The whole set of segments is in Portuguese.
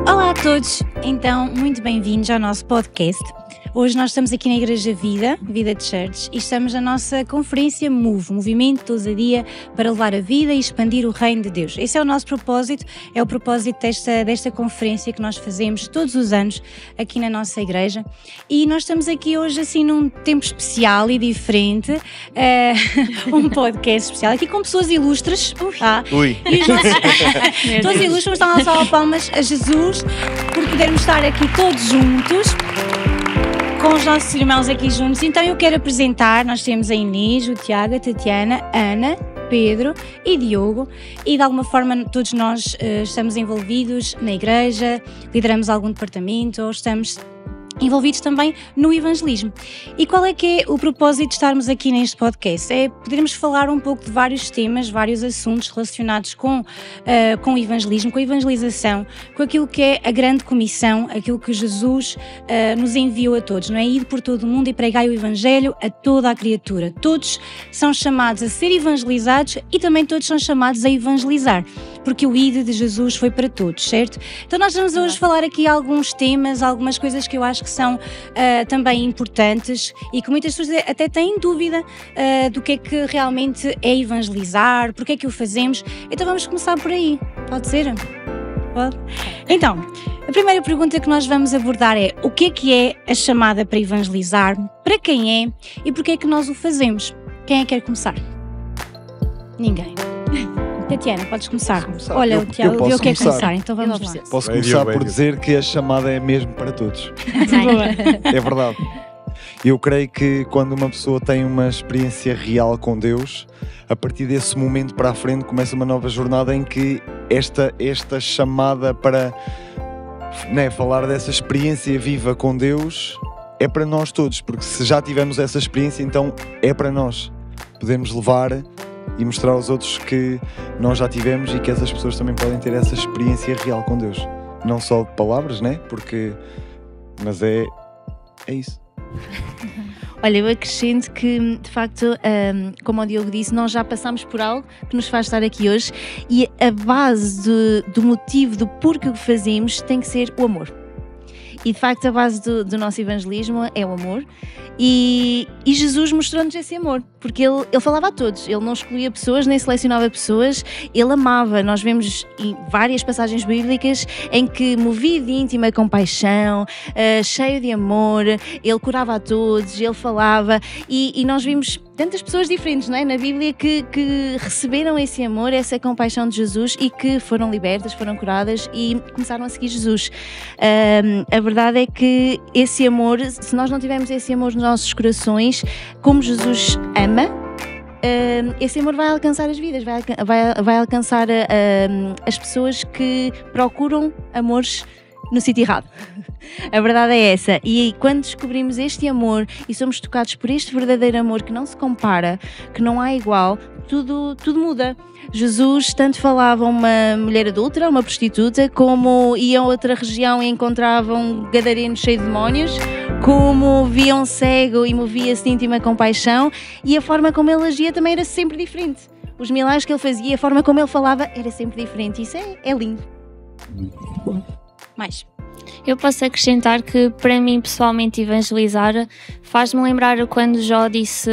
Olá a todos, então muito bem-vindos ao nosso podcast. Hoje nós estamos aqui na Igreja Vida Church, e estamos na nossa conferência MOVE, Movimento de Ousadia para levar a vida e expandir o reino de Deus. Esse é o nosso propósito, é o propósito desta conferência que nós fazemos todos os anos aqui na nossa igreja. E nós estamos aqui hoje assim num tempo especial e diferente, um podcast especial, aqui com pessoas ilustres. E os nossos, todos ilustres, estão a salvar palmas a Jesus por podermos estar aqui todos juntos, com os nossos irmãos aqui juntos. Então eu quero apresentar, nós temos a Inês, o Tiago, a Tatiana, a Ana, Pedro e Diogo, e de alguma forma todos nós estamos envolvidos na igreja, lideramos algum departamento ou estamos envolvidos também no evangelismo. E qual é que é o propósito de estarmos aqui neste podcast? É podermos falar um pouco de vários temas, vários assuntos relacionados com o evangelismo, com a evangelização, com aquilo que é a grande comissão, aquilo que Jesus nos enviou a todos, não é? Ir por todo o mundo e pregai o evangelho a toda a criatura. Todos são chamados a ser evangelizados e também todos são chamados a evangelizar, porque o ID de Jesus foi para todos, certo? Então nós vamos hoje falar aqui alguns temas, algumas coisas que eu acho que são também importantes e que muitas pessoas até têm dúvida do que é que realmente é evangelizar, porque é que o fazemos. Então vamos começar por aí, pode ser? Pode? Então, a primeira pergunta que nós vamos abordar é: o que é a chamada para evangelizar, para quem é e porque é que nós o fazemos? Quem é que quer começar? Ninguém. Tatiana, podes começar. Olha, o Tiago, eu quero começar, então vamos lá. Posso começar por dizer que a chamada é mesmo para todos. É verdade. Eu creio que quando uma pessoa tem uma experiência real com Deus, a partir desse momento para a frente começa uma nova jornada em que esta chamada para falar dessa experiência viva com Deus é para nós todos, porque se já tivemos essa experiência, então é para nós. Podemos levar e mostrar aos outros que nós já tivemos e que essas pessoas também podem ter essa experiência real com Deus. Não só de palavras, né? Mas é isso. Olha, eu acrescento que, de facto, como o Diogo disse, nós já passamos por algo que nos faz estar aqui hoje, e a base do motivo, do porquê o que fazemos, tem que ser o amor. E de facto a base do nosso evangelismo é o amor, e Jesus mostrou-nos esse amor, porque ele falava a todos, ele não excluía pessoas, nem selecionava pessoas, ele amava. Nós vemos em várias passagens bíblicas em que, movido de íntima compaixão, cheio de amor, ele curava a todos, ele falava, e nós vimos tantas pessoas diferentes, não é? Na Bíblia que receberam esse amor, essa compaixão de Jesus, e que foram libertas, foram curadas e começaram a seguir Jesus. A verdade é que esse amor, se nós não tivermos esse amor nos nossos corações, como Jesus ama, esse amor vai alcançar as vidas, vai alcançar as pessoas que procuram amores no sítio errado. A verdade é essa. E quando descobrimos este amor e somos tocados por este verdadeiro amor que não se compara, que não há igual, tudo muda. Jesus tanto falava uma mulher adúltera, uma prostituta, como ia a outra região e encontrava um gadareno cheio de demónios, como via um cego e movia-se de íntima compaixão, e a forma como ele agia também era sempre diferente. Os milagres que ele fazia, a forma como ele falava era sempre diferente. Isso é lindo. Mais. Eu posso acrescentar que, para mim, pessoalmente, evangelizar faz-me lembrar quando Jó disse: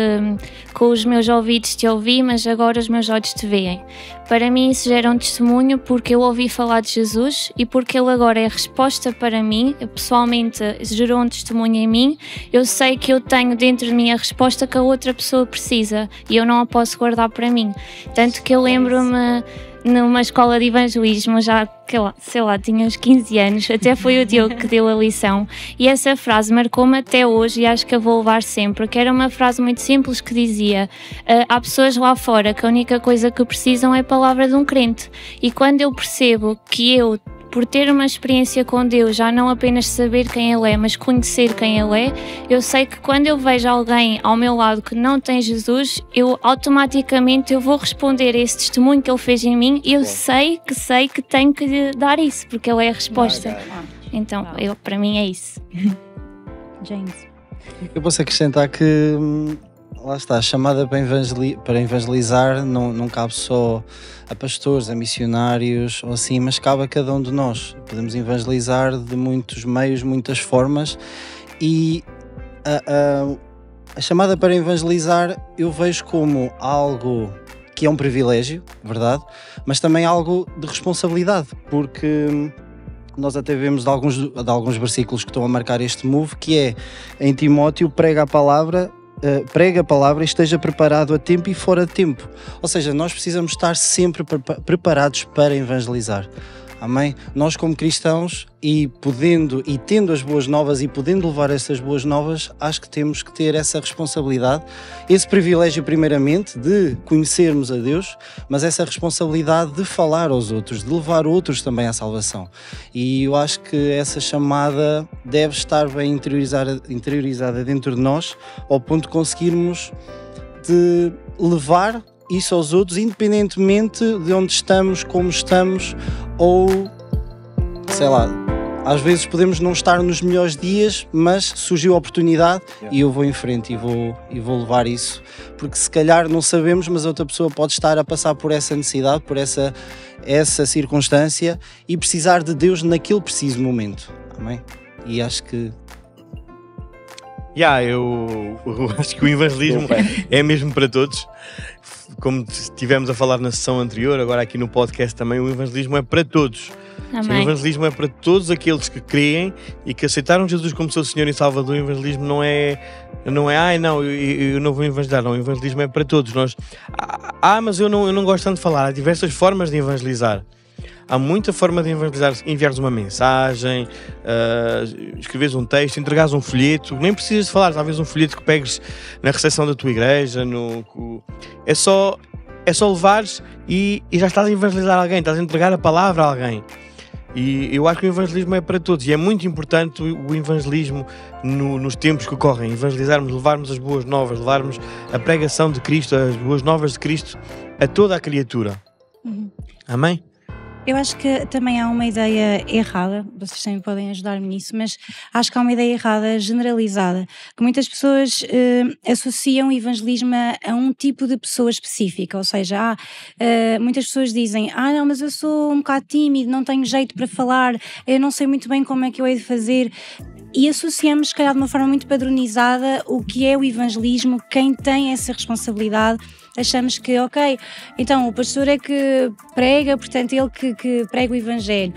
com os meus ouvidos te ouvi, mas agora os meus olhos te veem. Para mim isso gera um testemunho, porque eu ouvi falar de Jesus e porque ele agora é a resposta para mim. Pessoalmente gerou um testemunho em mim. Eu sei que eu tenho dentro de mim a resposta que a outra pessoa precisa e eu não a posso guardar para mim. Tanto que eu lembro-me numa escola de evangelismo, já que sei lá, tinha uns 15 anos, até foi o Diogo que deu a lição, e essa frase marcou-me até hoje e acho que a vou levar sempre, que era uma frase muito simples que dizia: há pessoas lá fora que a única coisa que precisam é a palavra de um crente, e quando eu percebo que eu, por ter uma experiência com Deus, já não apenas saber quem Ele é, mas conhecer quem Ele é, eu sei que quando eu vejo alguém ao meu lado que não tem Jesus, eu automaticamente eu vou responder a esse testemunho que Ele fez em mim, e eu sei que tenho que lhe dar isso, porque Ele é a resposta. Então, para mim é isso. James. Eu posso acrescentar que, lá está, a chamada para evangelizar não cabe só a pastores, a missionários ou assim, mas cabe a cada um de nós. Podemos evangelizar de muitos meios, muitas formas, e a chamada para evangelizar eu vejo como algo que é um privilégio, verdade, mas também algo de responsabilidade, porque nós até vemos de alguns versículos que estão a marcar este move, que é em Timóteo: prega a palavra e esteja preparado a tempo e fora de tempo. Ou seja, nós precisamos estar sempre preparados para evangelizar. Amém? Nós, como cristãos, e tendo as boas novas e podendo levar essas boas novas, acho que temos que ter essa responsabilidade, esse privilégio primeiramente de conhecermos a Deus, mas essa responsabilidade de falar aos outros, de levar outros também à salvação. E eu acho que essa chamada deve estar bem interiorizada dentro de nós, ao ponto de conseguirmos de levar isso aos outros, independentemente de onde estamos, como estamos, ou sei lá, às vezes podemos não estar nos melhores dias, mas surgiu a oportunidade e eu vou em frente e vou levar isso, porque se calhar não sabemos, mas outra pessoa pode estar a passar por essa necessidade, por essa circunstância, e precisar de Deus naquele preciso momento. Amém? E acho que eu acho que o evangelismo é mesmo para todos. Como estivemos a falar na sessão anterior, agora aqui no podcast também, o evangelismo é para todos. Amém. O evangelismo é para todos aqueles que creem e que aceitaram Jesus como seu Senhor e Salvador. O evangelismo não é eu não vou evangelizar. Não, o evangelismo é para todos. Mas eu não gosto tanto de falar. Há diversas formas de evangelizar. Há muita forma de evangelizar: enviares uma mensagem, escreveres um texto, entregares um folheto. Nem precisas de falar, talvez um folheto que pegues na recepção da tua igreja. É só levares e já estás a evangelizar alguém, estás a entregar a palavra a alguém. E eu acho que o evangelismo é para todos, e é muito importante o evangelismo nos tempos que correm. Evangelizarmos, levarmos as boas novas, levarmos a pregação de Cristo, as boas novas de Cristo a toda a criatura. Amém? Eu acho que também há uma ideia errada, vocês também podem ajudar-me nisso, mas acho que há uma ideia errada, generalizada, que muitas pessoas associam o evangelismo a um tipo de pessoa específica, ou seja, muitas pessoas dizem: não, mas eu sou um bocado tímido, não tenho jeito para falar, eu não sei muito bem como é que eu hei de fazer. E associamos, se calhar de uma forma muito padronizada, o que é o evangelismo, quem tem essa responsabilidade. Achamos que, ok, então o pastor é que prega, portanto ele que prega o evangelho.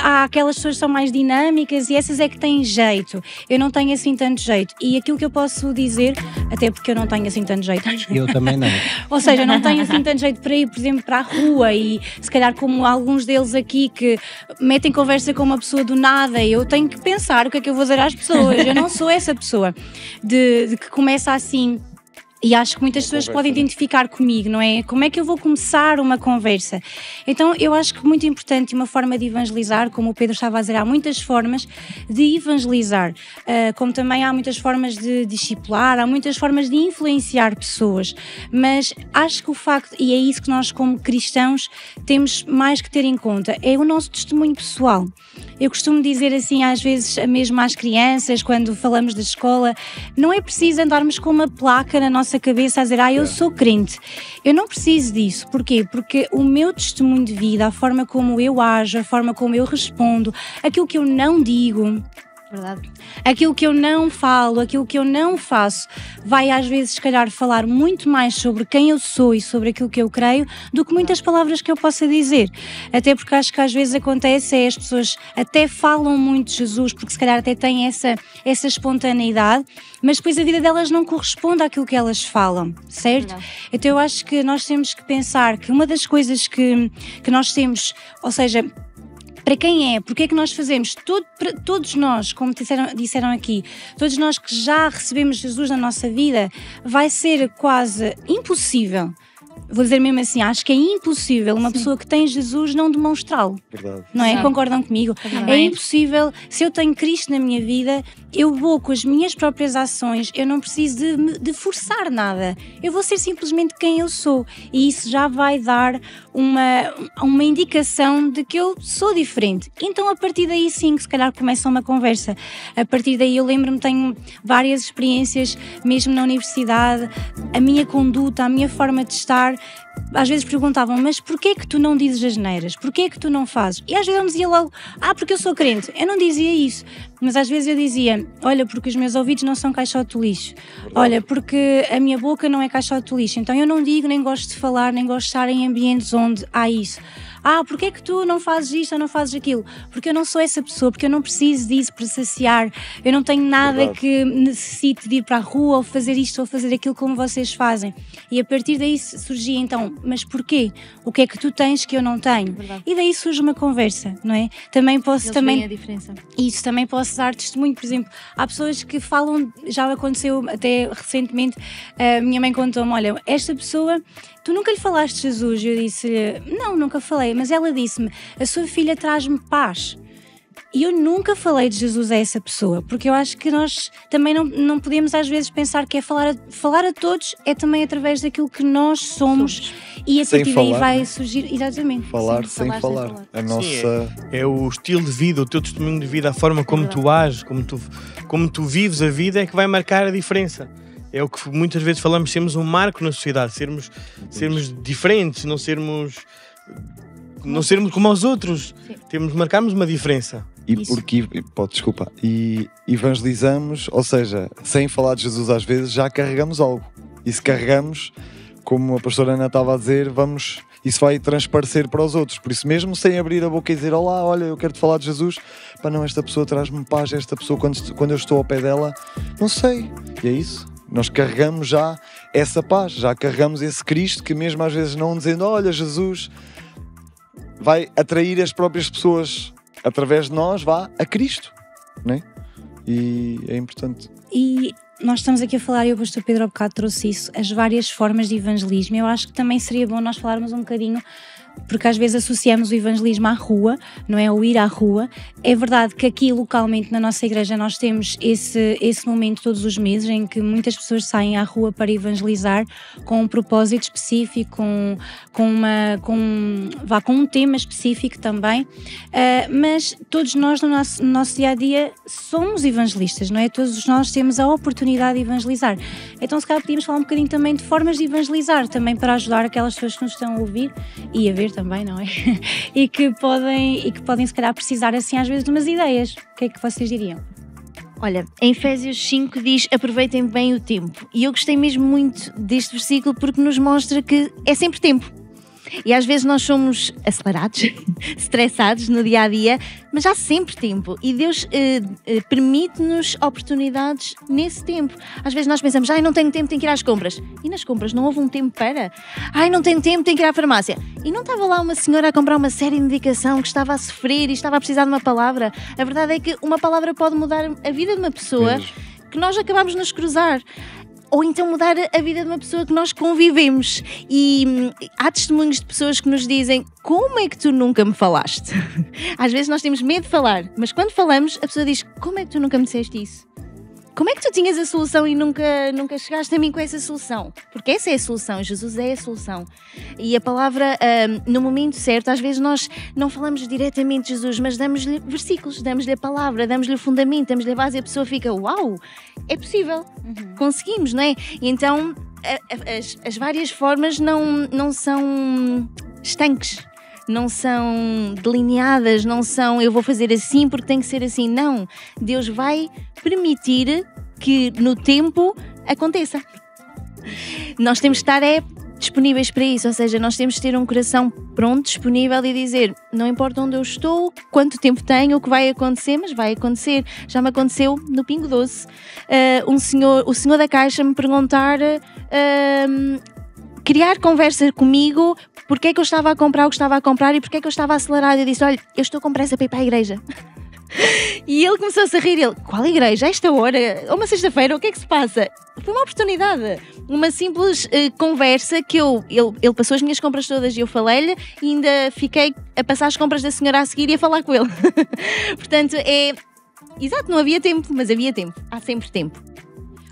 Aquelas pessoas são mais dinâmicas e essas é que têm jeito. Eu não tenho assim tanto jeito. E aquilo que eu posso dizer, até porque eu não tenho assim tanto jeito. Eu também não. Ou seja, eu não tenho assim tanto jeito para ir, por exemplo, para a rua, e se calhar como alguns deles aqui que metem conversa com uma pessoa do nada, eu tenho que pensar o que é que eu vou dizer às pessoas. Eu não sou essa pessoa de que começa assim. E acho que muitas pessoas podem identificar comigo, não é? Como é que eu vou começar uma conversa? Então eu acho que muito importante uma forma de evangelizar, como o Pedro estava a dizer, há muitas formas de evangelizar, como também há muitas formas de discipular, há muitas formas de influenciar pessoas, mas acho que o facto, e é isso que nós como cristãos temos mais que ter em conta, é o nosso testemunho pessoal. Eu costumo dizer assim, às vezes, mesmo às crianças, quando falamos da escola, não é preciso andarmos com uma placa na nossa cabeça a dizer, eu sou crente. Eu não preciso disso. Porquê? Porque o meu testemunho de vida, a forma como eu ajo, a forma como eu respondo, aquilo que eu não digo, Verdade. aquilo que eu não falo, aquilo que eu não faço, vai às vezes, se calhar, falar muito mais sobre quem eu sou e sobre aquilo que eu creio do que muitas palavras que eu possa dizer. Até porque acho que às vezes acontece, as pessoas até falam muito de Jesus, porque se calhar até têm essa espontaneidade, mas depois a vida delas não corresponde àquilo que elas falam, certo? Não. Então eu acho que nós temos que pensar que uma das coisas que nós temos, ou seja, para quem é? Porque é que nós fazemos? Todos nós, como disseram aqui, todos nós que já recebemos Jesus na nossa vida, vai ser quase impossível, vou dizer mesmo assim, acho que é impossível uma pessoa que tem Jesus não demonstrá-lo. Verdade. Não é? Concordam comigo? É impossível. Se eu tenho Cristo na minha vida, eu vou com as minhas próprias ações, eu não preciso de forçar nada. Eu vou ser simplesmente quem eu sou. E isso já vai dar uma indicação de que eu sou diferente. Então, a partir daí, sim, que se calhar começa uma conversa. A partir daí, eu lembro-me, tenho várias experiências, mesmo na universidade, a minha conduta, a minha forma de estar. Às vezes perguntavam, mas porquê é que tu não dizes asneiras? Porquê é que tu não fazes? E às vezes eu me dizia logo, porque eu sou crente. Eu não dizia isso, mas às vezes eu dizia, olha, porque os meus ouvidos não são caixote de lixo. Olha, porque a minha boca não é caixote de lixo. Então eu não digo, nem gosto de falar, nem gosto de estar em ambientes onde há isso. Porquê é que tu não fazes isto ou não fazes aquilo? Porque eu não sou essa pessoa, porque eu não preciso disso para saciar. Eu não tenho nada que necessite de ir para a rua ou fazer isto ou fazer aquilo como vocês fazem. E a partir daí surgia então, mas porquê? O que é que tu tens que eu não tenho? Verdade. E daí surge uma conversa, não é? Também posso a diferença. Isso, também posso dar testemunho, por exemplo, há pessoas que falam, já aconteceu até recentemente, a minha mãe contou-me, olha, esta pessoa, tu nunca lhe falaste de Jesus? Eu disse-lhe, não, nunca falei, mas ela disse-me, a sua filha traz-me paz. E eu nunca falei de Jesus a essa pessoa, porque eu acho que nós também não podemos às vezes pensar que é falar a todos, é também através daquilo que nós somos. E a partir daí vai surgir, exatamente. Falar sem falar. A nossa... Sim, é o estilo de vida, o teu testemunho de vida, a forma como tu ages, como tu vives a vida é que vai marcar a diferença. É o que muitas vezes falamos, sermos um marco na sociedade, sermos diferentes, não sermos como os outros. Marcarmos uma diferença. E evangelizamos, ou seja, sem falar de Jesus às vezes, já carregamos algo. E se carregamos, como a pastora Ana estava a dizer, isso vai transparecer para os outros. Por isso mesmo, sem abrir a boca e dizer, olá, olha, eu quero-te falar de Jesus, não, esta pessoa traz-me paz, esta pessoa, quando eu estou ao pé dela, não sei. E é isso. Nós carregamos já essa paz, já carregamos esse Cristo que mesmo às vezes não dizendo, olha, Jesus, vai atrair as próprias pessoas através de nós, a Cristo, não é? E é importante. E nós estamos aqui a falar, e o pastor Pedro há bocado trouxe isso, as várias formas de evangelismo. Eu acho que também seria bom nós falarmos um bocadinho, porque às vezes associamos o evangelismo à rua, não é? O ir à rua. É verdade que aqui localmente na nossa igreja nós temos esse momento todos os meses em que muitas pessoas saem à rua para evangelizar com um propósito específico, com um tema específico também, mas todos nós no nosso dia-a-dia somos evangelistas, não é? Todos nós temos a oportunidade de evangelizar. Então se calhar podíamos falar um bocadinho também de formas de evangelizar, também para ajudar aquelas pessoas que nos estão a ouvir e a ver também, não é? e que podem se calhar precisar assim às vezes de umas ideias. O que é que vocês diriam? Olha, em Efésios 5 diz, aproveitem bem o tempo. E eu gostei mesmo muito deste versículo porque nos mostra que é sempre tempo. E às vezes nós somos acelerados, estressados no dia-a-dia, mas há sempre tempo. E Deus permite-nos oportunidades nesse tempo. Às vezes nós pensamos, não tenho tempo, tenho que ir às compras. E nas compras não houve um tempo para. Não tenho tempo, tenho que ir à farmácia. E não estava lá uma senhora a comprar uma série de medicação que estava a sofrer e estava a precisar de uma palavra. A verdade é que uma palavra pode mudar a vida de uma pessoa que nós acabamos de nos cruzar. ou então mudar a vida de uma pessoa que nós convivemos. E há testemunhos de pessoas que nos dizem: como é que tu nunca me falaste? Às vezes nós temos medo de falar, mas quando falamos a pessoa diz: como é que tu nunca me disseste isso? Como é que tu tinhas a solução e nunca chegaste a mim com essa solução? Porque essa é a solução, Jesus é a solução. E a palavra, no momento certo, às vezes nós não falamos diretamente de Jesus, mas damos-lhe versículos, damos-lhe a palavra, damos-lhe o fundamento, damos-lhe a base e a pessoa fica: uau, é possível, conseguimos, não é? E então as várias formas não são estanques. Não são delineadas, não são eu vou fazer assim porque tem que ser assim. Não, Deus vai permitir que no tempo aconteça. Nós temos que estar disponíveis para isso, ou seja, nós temos que ter um coração pronto, disponível e dizer: não importa onde eu estou, quanto tempo tenho, o que vai acontecer, mas vai acontecer. Já me aconteceu no Pingo Doce, o senhor da caixa me perguntar, criar conversa comigo, porque é que eu estava a comprar o que estava a comprar e porque é que eu estava acelerada. Eu disse: olha, eu estou com pressa para ir para a igreja. E ele começou-se a rir. Ele: qual igreja? A esta hora? Ou uma sexta-feira? O que é que se passa? Foi uma oportunidade, uma simples conversa que ele passou as minhas compras todas e eu falei-lhe, e ainda fiquei a passar as compras da senhora a seguir e a falar com ele. Portanto, exato, não havia tempo, mas havia tempo. Há sempre tempo.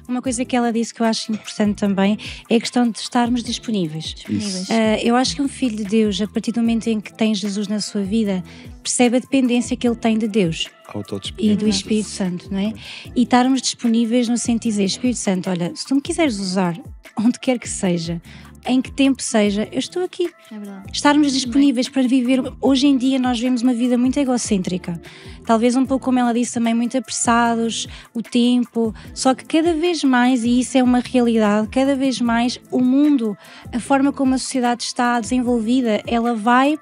Uma coisa que ela disse que eu acho importante também é a questão de estarmos disponíveis. Eu acho que um filho de Deus, a partir do momento em que tem Jesus na sua vida, percebe a dependência que ele tem de Deus e do Espírito Santo, não é? E estarmos disponíveis no sentido de dizer: Espírito Santo, olha, se tu me quiseres usar onde quer que seja, em que tempo seja, eu estou aqui. É verdade. Estarmos disponíveis para viver. Hoje em dia nós vemos uma vida muito egocêntrica, talvez um pouco, como ela disse também, muito apressados, o tempo, só que cada vez mais, e isso é uma realidade, cada vez mais o mundo, a forma como a sociedade está desenvolvida, ela vai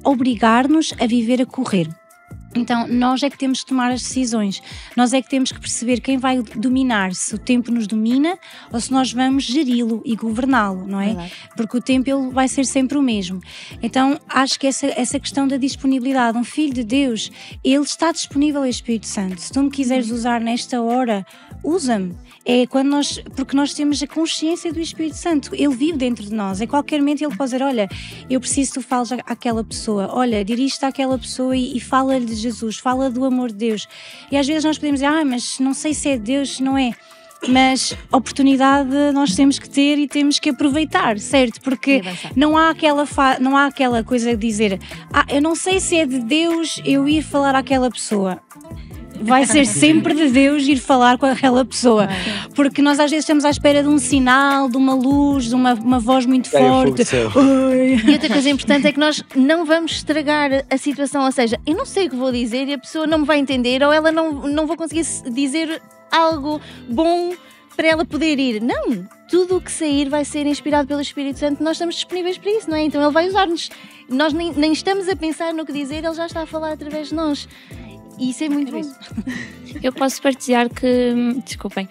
obrigar-nos a viver a correr. Então, nós é que temos que tomar as decisões, nós é que temos que perceber quem vai dominar, se o tempo nos domina ou se nós vamos geri-lo e governá-lo, não é? Verdade. Porque o tempo ele vai ser sempre o mesmo. Então, acho que essa questão da disponibilidade, um filho de Deus, ele está disponível ao Espírito Santo. Se tu me quiseres usar nesta hora, usa-me. É quando porque nós temos a consciência do Espírito Santo, ele vive dentro de nós. Em qualquer momento ele pode dizer: olha, eu preciso que tu fales àquela pessoa, olha, dirige-te àquela pessoa e fala-lhe de Jesus, fala do amor de Deus. E às vezes nós podemos dizer: mas não sei se é Deus, se não é. Mas oportunidade nós temos que ter e temos que aproveitar, certo? Porque não há aquela coisa de dizer: eu não sei se é de Deus eu ir falar àquela pessoa. Vai ser sempre de Deus ir falar com aquela pessoa, porque nós às vezes estamos à espera de um sinal, de uma luz, de uma voz muito forte. E outra coisa importante é que nós não vamos estragar a situação, ou seja, eu não sei o que vou dizer e a pessoa não me vai entender, ou ela não vou conseguir dizer algo bom para ela poder ir. Não, tudo o que sair vai ser inspirado pelo Espírito Santo, nós estamos disponíveis para isso, não é? Então ele vai usar-nos, nós nem estamos a pensar no que dizer, ele já está a falar através de nós. E isso é muito bom. Eu posso partilhar que, desculpem,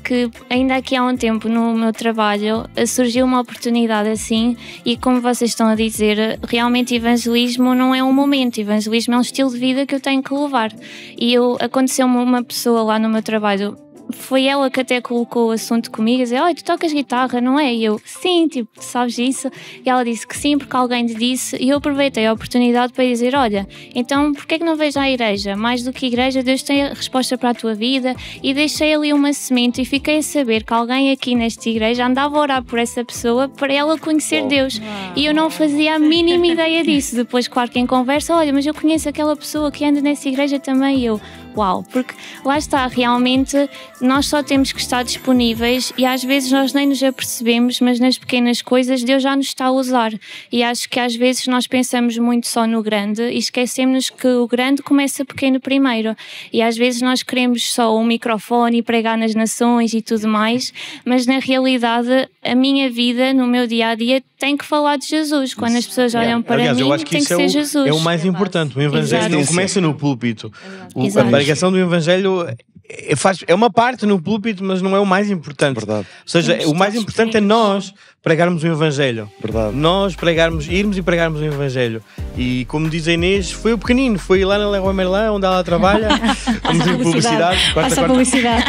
que ainda aqui há um tempo no meu trabalho surgiu uma oportunidade assim, e como vocês estão a dizer, realmente evangelismo não é um momento, evangelismo é um estilo de vida que eu tenho que levar. E aconteceu-me uma pessoa lá no meu trabalho, foi ela que até colocou o assunto comigo, a dizer: olha, tu tocas guitarra, não é? E eu: sim, tipo, sabes isso? E ela disse que sim, porque alguém lhe disse, e eu aproveitei a oportunidade para dizer: olha, então porquê é que não vais à igreja? Mais do que igreja, Deus tem a resposta para a tua vida. E deixei ali uma semente e fiquei a saber que alguém aqui nesta igreja andava a orar por essa pessoa para ela conhecer Deus. E eu não fazia a mínima ideia disso. Depois, claro que em conversa: olha, mas eu conheço aquela pessoa que anda nessa igreja também. E eu: uau, porque lá está, realmente nós só temos que estar disponíveis, e às vezes nós nem nos apercebemos, mas nas pequenas coisas Deus já nos está a usar. E acho que às vezes nós pensamos muito só no grande e esquecemos que o grande começa pequeno primeiro. E às vezes nós queremos só um microfone e pregar nas nações e tudo mais, mas na realidade a minha vida, no meu dia-a-dia, tem que falar de Jesus. Quando as pessoas olham para mim, eu acho que tem que ser Jesus. É o mais importante. O Evangelho não começa no púlpito. A pregação do Evangelho é uma parte no púlpito, mas não é o mais importante. Verdade. Ou seja, o mais importante é nós pregarmos o Evangelho. Verdade. Nós irmos e pregarmos o Evangelho. E como diz a Inês, foi o pequenino, foi lá na Leroy Merlin, onde ela trabalha. Vamos em publicidade. Passa a publicidade.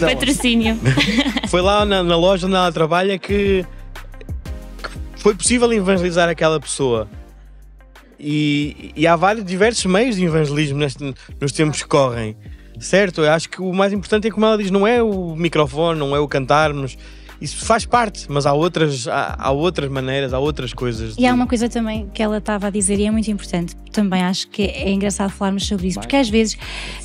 Patrocínio. Foi lá na loja onde ela trabalha que foi possível evangelizar aquela pessoa. E há diversos meios de evangelismo nos tempos que correm. Certo? Eu acho que o mais importante é, como ela diz, não é o microfone, não é o cantarmos. Isso faz parte, mas há outras maneiras, há outras coisas. E há uma coisa também que ela estava a dizer e é muito importante. Também acho que é engraçado falarmos sobre isso, porque às vezes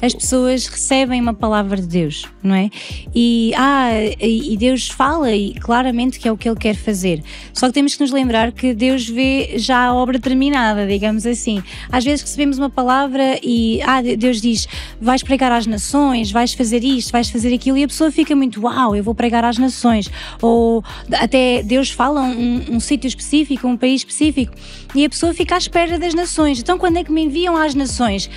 as pessoas recebem uma palavra de Deus, não é? E Deus fala e claramente que é o que Ele quer fazer. Só que temos que nos lembrar que Deus vê já a obra terminada, digamos assim. Às vezes recebemos uma palavra e Deus diz: vais pregar às nações, vais fazer isto, vais fazer aquilo, e a pessoa fica muito: uau, eu vou pregar às nações. Ou até Deus fala um sítio específico, um país específico, e a pessoa fica à espera das nações. Então quando é que me enviam às nações?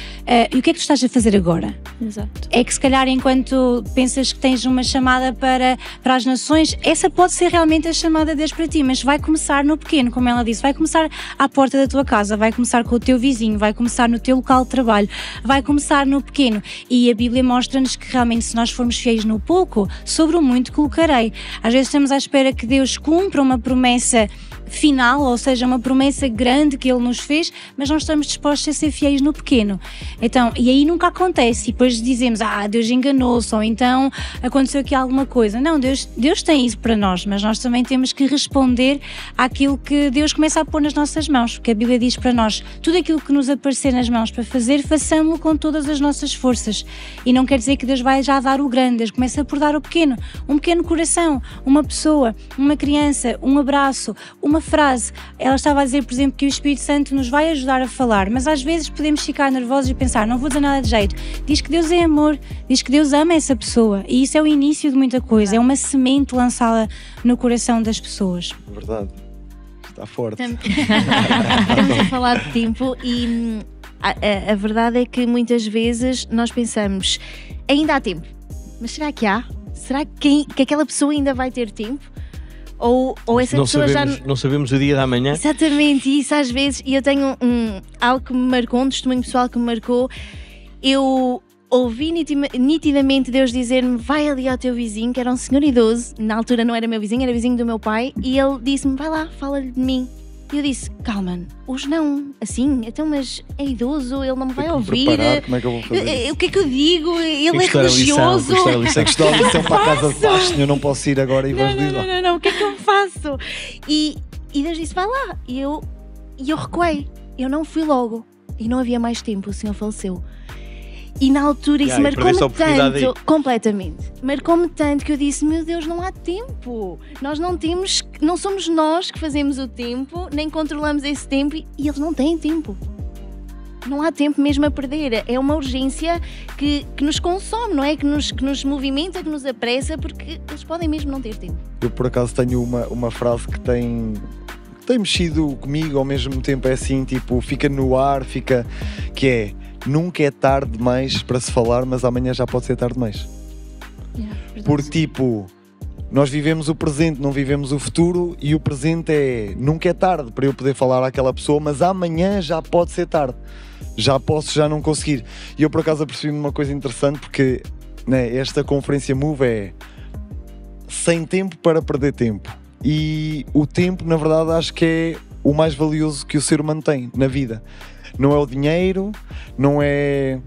E o que é que tu estás a fazer agora? Exato. É que se calhar enquanto pensas que tens uma chamada para as nações, essa pode ser realmente a chamada de Deus para ti, mas vai começar no pequeno, como ela disse, vai começar à porta da tua casa, vai começar com o teu vizinho, vai começar no teu local de trabalho, vai começar no pequeno. E a Bíblia mostra-nos que realmente, se nós formos fiéis no pouco, sobre o muito colocarei. Às vezes estamos à espera que Deus cumpra uma promessa final, ou seja, uma promessa grande que Ele nos fez, mas não estamos dispostos a ser fiéis no pequeno. Então, e aí nunca acontece, e depois dizemos: Deus enganou-se, ou então aconteceu aqui alguma coisa. Não, Deus tem isso para nós, mas nós também temos que responder àquilo que Deus começa a pôr nas nossas mãos, porque a Bíblia diz para nós: tudo aquilo que nos aparecer nas mãos para fazer, façamo-lo com todas as nossas forças. E não quer dizer que Deus vai já dar o grande, Deus começa por dar o pequeno, um pequeno coração, uma pessoa, uma criança, um abraço, uma frase. Ela estava a dizer, por exemplo, que o Espírito Santo nos vai ajudar a falar, mas às vezes podemos ficar nervosos e pensar: não vou dizer nada de jeito. Diz que Deus é amor, diz que Deus ama essa pessoa, e isso é o início de muita coisa, é uma semente lançada no coração das pessoas. Verdade. Está forte. Estamos a falar de tempo e a verdade é que muitas vezes nós pensamos: ainda há tempo, mas será que há? Será que aquela pessoa ainda vai ter tempo? Ou essa pessoa não sabemos o dia da manhã. Exatamente, isso às vezes. E eu tenho algo que me marcou, um testemunho pessoal que me marcou. Eu ouvi nitidamente Deus dizer-me: vai ali ao teu vizinho, que era um senhor idoso. Na altura não era meu vizinho, era vizinho do meu pai. E ele disse-me: vai lá, fala-lhe de mim. E eu disse: calma, hoje não, assim, então, mas é idoso, ele não me vai ouvir. Como é que eu vou fazer? O que é que eu digo? Ele é religioso. Tem que estudar a lição para a casa de baixo, eu não posso ir agora e evangelizar. Não, o que é que eu faço? E Deus disse: vai lá. E eu recuei, eu não fui logo. E não havia mais tempo, o senhor faleceu. E na altura isso marcou-me tanto, completamente. Marcou-me tanto que eu disse: meu Deus, não há tempo. Nós não somos nós que fazemos o tempo, nem controlamos esse tempo, e eles não têm tempo. Não há tempo mesmo a perder. É uma urgência que nos consome, não é? Que nos movimenta, que nos apressa, porque eles podem mesmo não ter tempo. Eu por acaso tenho uma frase que tem mexido comigo, ao mesmo tempo é assim, tipo, fica no ar, que é: nunca é tarde demais para se falar, mas amanhã já pode ser tarde demais. Porque tipo, nós vivemos o presente, não vivemos o futuro, e o presente é: nunca é tarde para eu poder falar àquela pessoa, mas amanhã já pode ser tarde. Já posso já não conseguir. E eu por acaso apercebi-me uma coisa interessante, porque esta conferência Move é sem tempo para perder tempo. E o tempo, na verdade, acho que é o mais valioso que o ser humano tem na vida. Não é o dinheiro, não é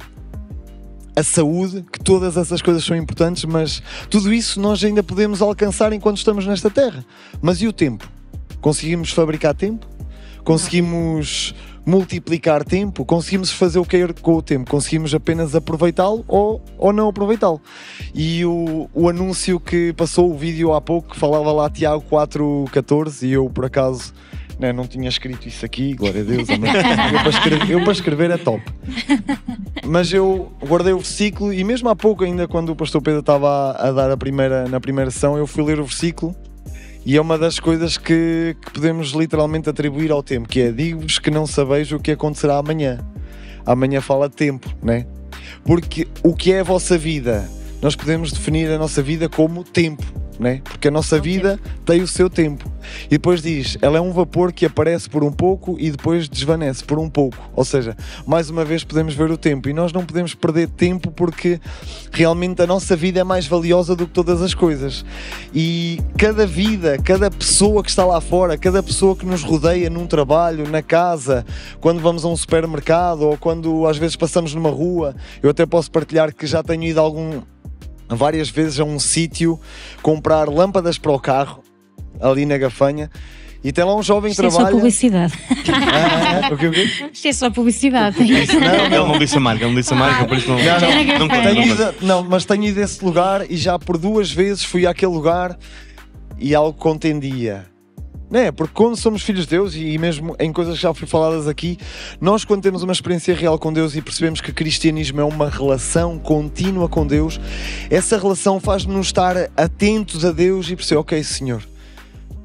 a saúde, que todas essas coisas são importantes, mas tudo isso nós ainda podemos alcançar enquanto estamos nesta terra. Mas e o tempo? Conseguimos fabricar tempo? Conseguimos multiplicar tempo? Conseguimos fazer o que é com o tempo? Conseguimos apenas aproveitá-lo ou não aproveitá-lo? E o anúncio que passou, o vídeo há pouco, que falava lá Tiago 4,14, e eu por acaso não tinha escrito isso aqui, glória a Deus, eu para escrever é top. Mas eu guardei o versículo, e mesmo há pouco ainda, quando o pastor Pedro estava a dar na primeira sessão, eu fui ler o versículo, e é uma das coisas que podemos literalmente atribuir ao tempo, que é: digo-vos que não sabeis o que acontecerá amanhã. Amanhã fala de tempo, né? Porque o que é a vossa vida? Nós podemos definir a nossa vida como tempo, né? Porque a nossa vida tem o seu tempo. E depois diz, ela é um vapor que aparece por um pouco e depois desvanece por um pouco. Ou seja, mais uma vez podemos ver o tempo. E nós não podemos perder tempo porque realmente a nossa vida é mais valiosa do que todas as coisas. E cada vida, cada pessoa que está lá fora, cada pessoa que nos rodeia num trabalho, na casa, quando vamos a um supermercado ou quando às vezes passamos numa rua, eu até posso partilhar que já tenho ido várias vezes a um sítio comprar lâmpadas para o carro, ali na Gafanha, e tem lá um jovem que trabalha... Isto é só publicidade. O quê? Isto é só publicidade. Ele não disse a marca, por isso não, mas tenho ido a esse lugar e já por 2 vezes fui àquele lugar e algo contendia. Não é? Porque quando somos filhos de Deus, e mesmo em coisas que já fui faladas aqui, nós quando temos uma experiência real com Deus e percebemos que o cristianismo é uma relação contínua com Deus, essa relação faz-nos estar atentos a Deus e perceber, ok, Senhor,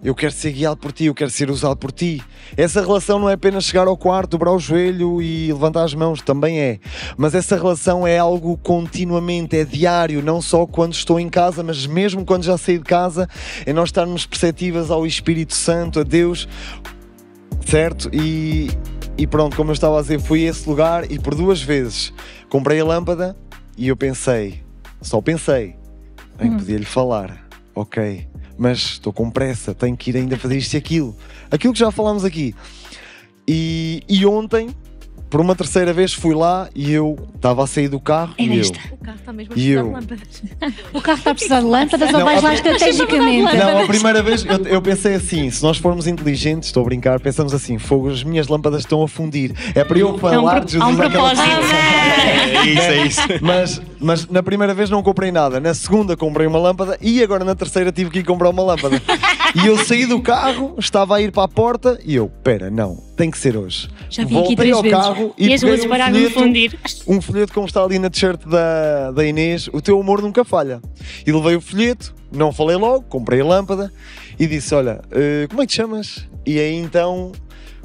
eu quero ser guiado por Ti, eu quero ser usado por Ti. Essa relação não é apenas chegar ao quarto, dobrar o joelho e levantar as mãos, também é. Mas essa relação é algo continuamente, é diário, não só quando estou em casa, mas mesmo quando já saí de casa, é nós estarmos perceptivas ao Espírito Santo, a Deus, certo? E pronto, como eu estava a dizer, fui a esse lugar e por 2 vezes comprei a lâmpada e eu só pensei, podia-lhe falar, ok, mas estou com pressa, tenho que ir ainda fazer isto e aquilo que já falámos aqui. E ontem, por uma 3ª vez, fui lá e eu estava a sair do carro O carro está mesmo a precisar de lâmpadas. O carro está a precisar de lâmpadas ou vais lá estrategicamente? Não, a primeira vez eu pensei assim, se nós formos inteligentes, estou a brincar, pensamos assim, fogo, as minhas lâmpadas estão a fundir. É para eu falar de Jesus naquela É isso. Mas na primeira vez não comprei nada, na segunda comprei uma lâmpada e agora na 3ª tive que ir comprar uma lâmpada. E eu saí do carro, estava a ir para a porta e eu, não, tem que ser hoje. Já vim aqui 3 ao vezes. carro e as luzes pararam de fundir. Um folheto como está ali na t-shirt da Inês, o teu amor nunca falha. E levei o folheto, não falei logo, comprei a lâmpada e disse, olha, como é que te chamas? E aí então,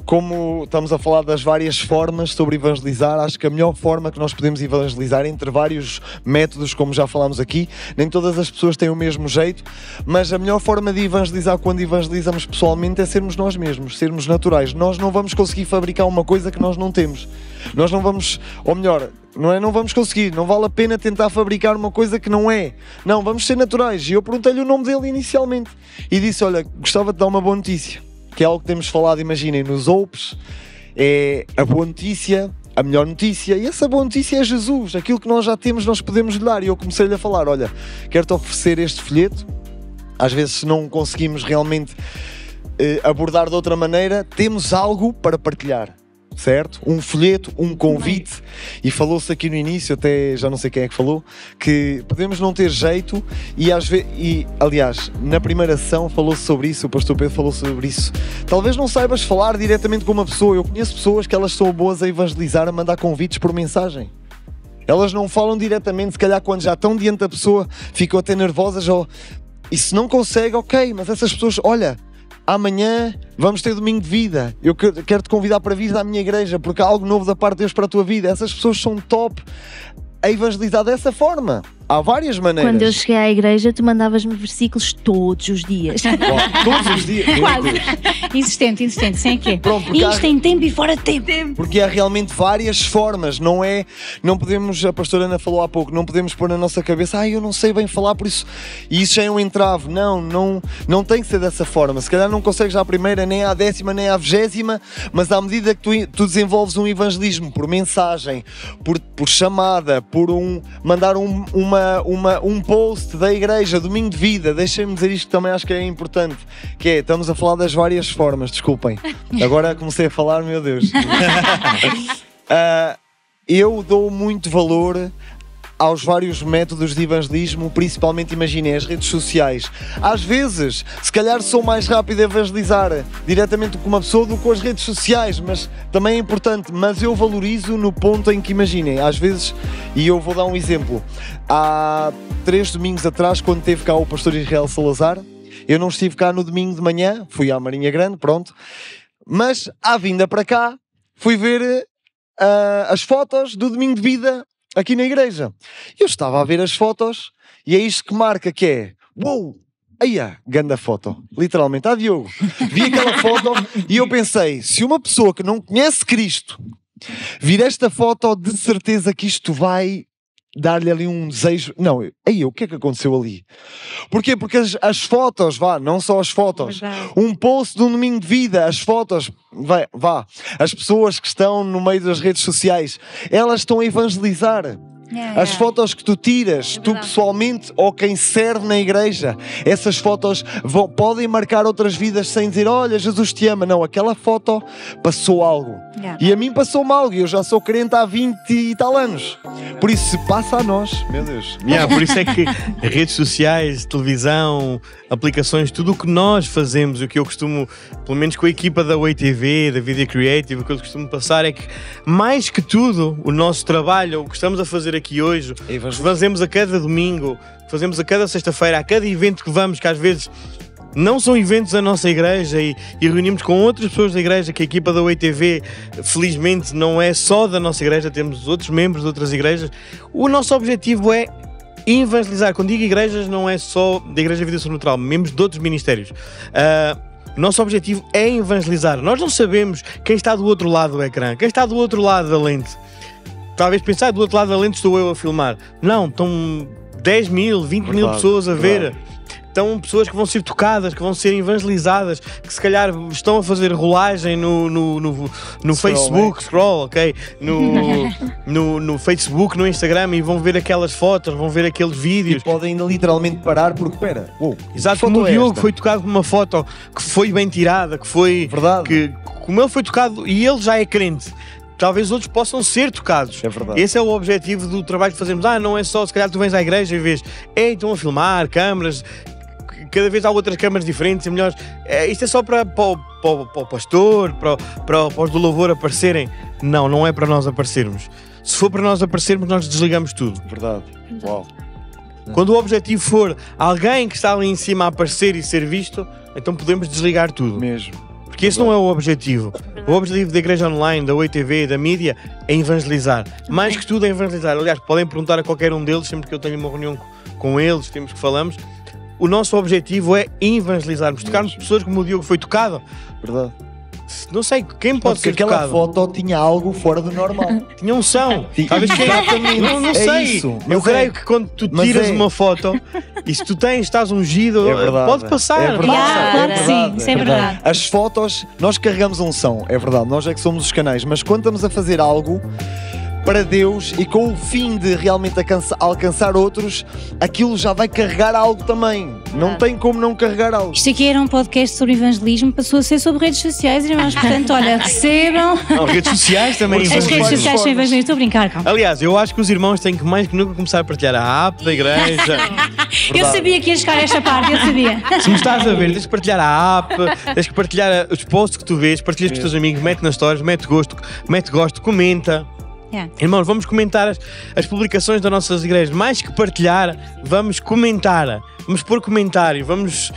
como estamos a falar das várias formas sobre evangelizar, acho que a melhor forma que nós podemos evangelizar, entre vários métodos, como já falámos aqui, nem todas as pessoas têm o mesmo jeito, mas a melhor forma de evangelizar quando evangelizamos pessoalmente é sermos nós mesmos, sermos naturais. Nós não vamos conseguir fabricar uma coisa que nós não temos. Nós não vamos, ou melhor, não vamos conseguir, não vale a pena tentar fabricar uma coisa que não é. Não, vamos ser naturais. E eu perguntei-lhe o nome dele inicialmente e disse, olha, gostava de dar uma boa notícia, que é algo que temos falado, imaginem, nos Opes, é a boa notícia, a melhor notícia, e essa boa notícia é Jesus, aquilo que nós já temos nós podemos lhe dar. E eu comecei-lhe a falar, olha, quero-te oferecer este folheto, às vezes se não conseguimos realmente abordar de outra maneira, temos algo para partilhar. Certo? Um folheto, um convite, e falou-se aqui no início, até já não sei quem é que falou, que podemos não ter jeito e às vezes, aliás, na primeira sessão falou-se sobre isso, o pastor Pedro falou sobre isso. Talvez não saibas falar diretamente com uma pessoa. Eu conheço pessoas que elas são boas a evangelizar, a mandar convites por mensagem. Elas não falam diretamente, se calhar quando já estão diante da pessoa, ficam até nervosas, e se não consegue, ok, mas essas pessoas, olha, amanhã vamos ter domingo de vida. Eu quero te convidar para vir à minha igreja porque há algo novo da parte de Deus para a tua vida. Essas pessoas são top a evangelizar dessa forma. Há várias maneiras. Quando eu cheguei à igreja, tu mandavas-me versículos todos os dias. Todos os dias. Quase. Insistente, sem quê? Pronto, isto em tempo e fora de tempo. Porque há realmente várias formas, não podemos, a pastora Ana falou há pouco, não podemos pôr na nossa cabeça, eu não sei bem falar, por isso, e isso já é um entrave. Não tem que ser dessa forma. Se calhar não consegues à primeira, nem à 10ª, nem à 20ª, mas à medida que tu desenvolves um evangelismo por mensagem, por chamada, por mandar um post da igreja, domingo de vida, deixem-me dizer isto que também acho que é importante, que é, estamos a falar das várias formas, desculpem, agora comecei a falar, meu Deus. Eu dou muito valor aos vários métodos de evangelismo, principalmente, imaginem, as redes sociais. Às vezes, se calhar sou mais rápido a evangelizar diretamente com uma pessoa do que com as redes sociais, mas também é importante, mas eu valorizo no ponto em que, imaginem, às vezes, e eu vou dar um exemplo, há 3 domingos atrás, quando teve cá o pastor Israel Salazar, eu não estive cá no domingo de manhã, fui à Marinha Grande, pronto, mas à vinda para cá, fui ver as fotos do domingo de vida aqui na igreja. Eu estava a ver as fotos e é isto que marca, que é, uou, aia, ganda foto, literalmente, Diogo, vi aquela foto e eu pensei, se uma pessoa que não conhece Cristo vir esta foto, de certeza que isto vai dar-lhe ali um desejo. Não, aí o que é que aconteceu ali? Porquê? Porque as fotos, não só as fotos, um post de um domingo de vida, as fotos, as pessoas que estão no meio das redes sociais, elas estão a evangelizar. As fotos que tu tiras, tu pessoalmente, ou quem serve na igreja, essas fotos podem marcar outras vidas sem dizer, olha, Jesus te ama. Não, aquela foto passou algo. E a mim passou-me algo, e eu já sou crente há 20 e tal anos. Por isso, se passa a nós, meu Deus. Por isso é que redes sociais, televisão, aplicações, tudo o que nós fazemos, o que eu costumo, pelo menos com a equipa da Way TV, da Vida Creative, o que eu costumo passar é que, mais que tudo, o nosso trabalho, o que estamos a fazer aqui hoje, fazemos a cada domingo, fazemos a cada sexta-feira, a cada evento que vamos, que às vezes não são eventos da nossa igreja e reunimos com outras pessoas da igreja, que a equipa da Way TV, felizmente, não é só da nossa igreja, temos outros membros de outras igrejas. O nosso objetivo é evangelizar. Quando digo igrejas, não é só da Igreja Vida Sobrenatural, membros de outros ministérios. O nosso objetivo é evangelizar. Nós não sabemos quem está do outro lado do ecrã, quem está do outro lado da lente. Talvez pensar, do outro lado da lente estou eu a filmar. Não, estão 10 mil, 20 mil pessoas a ver. Estão pessoas que vão ser tocadas, que vão ser evangelizadas, que se calhar estão a fazer rolagem no Facebook, scroll, ok? No Facebook, no Instagram, e vão ver aquelas fotos, vão ver aqueles vídeos. E podem literalmente parar porque, exato, como o Diogo foi tocado por uma foto que foi bem tirada, que foi... Verdade. Como ele foi tocado, e ele já é crente, talvez outros possam ser tocados. É verdade. Esse é o objetivo do trabalho que fazemos. Não é só, se calhar tu vens à igreja e vês, estão a filmar, câmaras, cada vez há outras câmaras diferentes e melhores. Isto é só para o pastor, para os do louvor aparecerem. Não é para nós aparecermos. Se for para nós aparecermos, nós desligamos tudo. Verdade. Uau. Quando o objetivo for alguém que está ali em cima a aparecer e ser visto, então podemos desligar tudo. Mesmo. Porque esse não é o objetivo. O objetivo da Igreja Online, da Way TV, da mídia, é evangelizar. Mais que tudo é evangelizar. Aliás, podem perguntar a qualquer um deles, sempre que eu tenho uma reunião com eles, temos que falamos. O nosso objetivo é evangelizarmos, tocarmos pessoas como o Diogo foi tocado. Verdade. Não sei, quem pode ser aquela tocado? Foto tinha algo fora do normal. Tinha unção. Talvez Exatamente. Não sei. Isso. Eu creio que quando tu tiras uma foto e se tu estás ungido, pode passar. É verdade. Claro que sim, isso é verdade. As fotos, nós carregamos unção, é verdade, nós é que somos os canais, mas quando estamos a fazer algo para Deus e com o fim de realmente alcançar outros, aquilo já vai carregar algo também. Não tem como não carregar algo. Isto aqui era um podcast sobre evangelismo, passou a ser sobre redes sociais, irmãos. Portanto, olha, recebam. Não, redes sociais também. As redes sociais são evangelismo. Estou a brincar, calma. Aliás, eu acho que os irmãos têm que mais que nunca começar a partilhar a app da igreja. Eu sabia que ia chegar a esta parte, eu sabia. Se me estás a ver, tens que partilhar a app, tens que partilhar os posts que tu vês, partilhas com os teus amigos, mete nas stories, mete gosto, comenta. Irmãos, vamos comentar as publicações das nossas igrejas. Mais que partilhar, vamos comentar. Vamos pôr comentário, vamos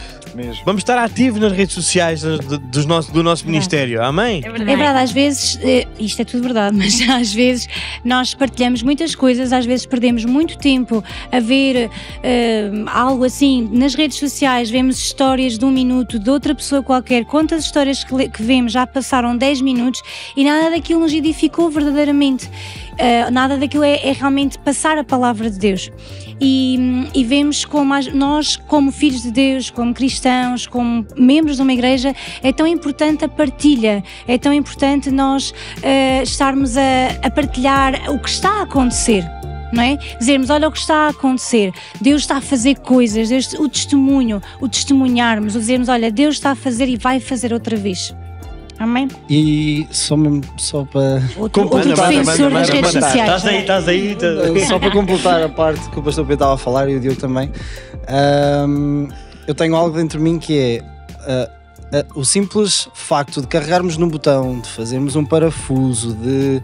estar ativos nas redes sociais do nosso ministério. Amém? É verdade, às vezes, isto é tudo verdade, mas às vezes nós partilhamos muitas coisas, às vezes perdemos muito tempo a ver algo assim nas redes sociais, vemos histórias de 1 minuto de outra pessoa qualquer, quantas histórias que vemos já passaram 10 minutos e nada daquilo nos edificou verdadeiramente. Nada daquilo é realmente passar a palavra de Deus. E vemos como nós, como filhos de Deus, como cristãos, como membros de uma igreja, é tão importante a partilha, é tão importante nós estarmos a partilhar o que está a acontecer. Não é? Dizermos, olha o que está a acontecer, Deus está a fazer coisas, o testemunharmos, o dizermos, olha, Deus está a fazer e vai fazer outra vez. Amém? E só para outro defensor das redes sociais. Estás aí. Só para completar a parte que o pastor Pedro estava a falar e o Diogo também, eu tenho algo dentro de mim que é o simples facto de carregarmos no botão, de fazermos um parafuso, de,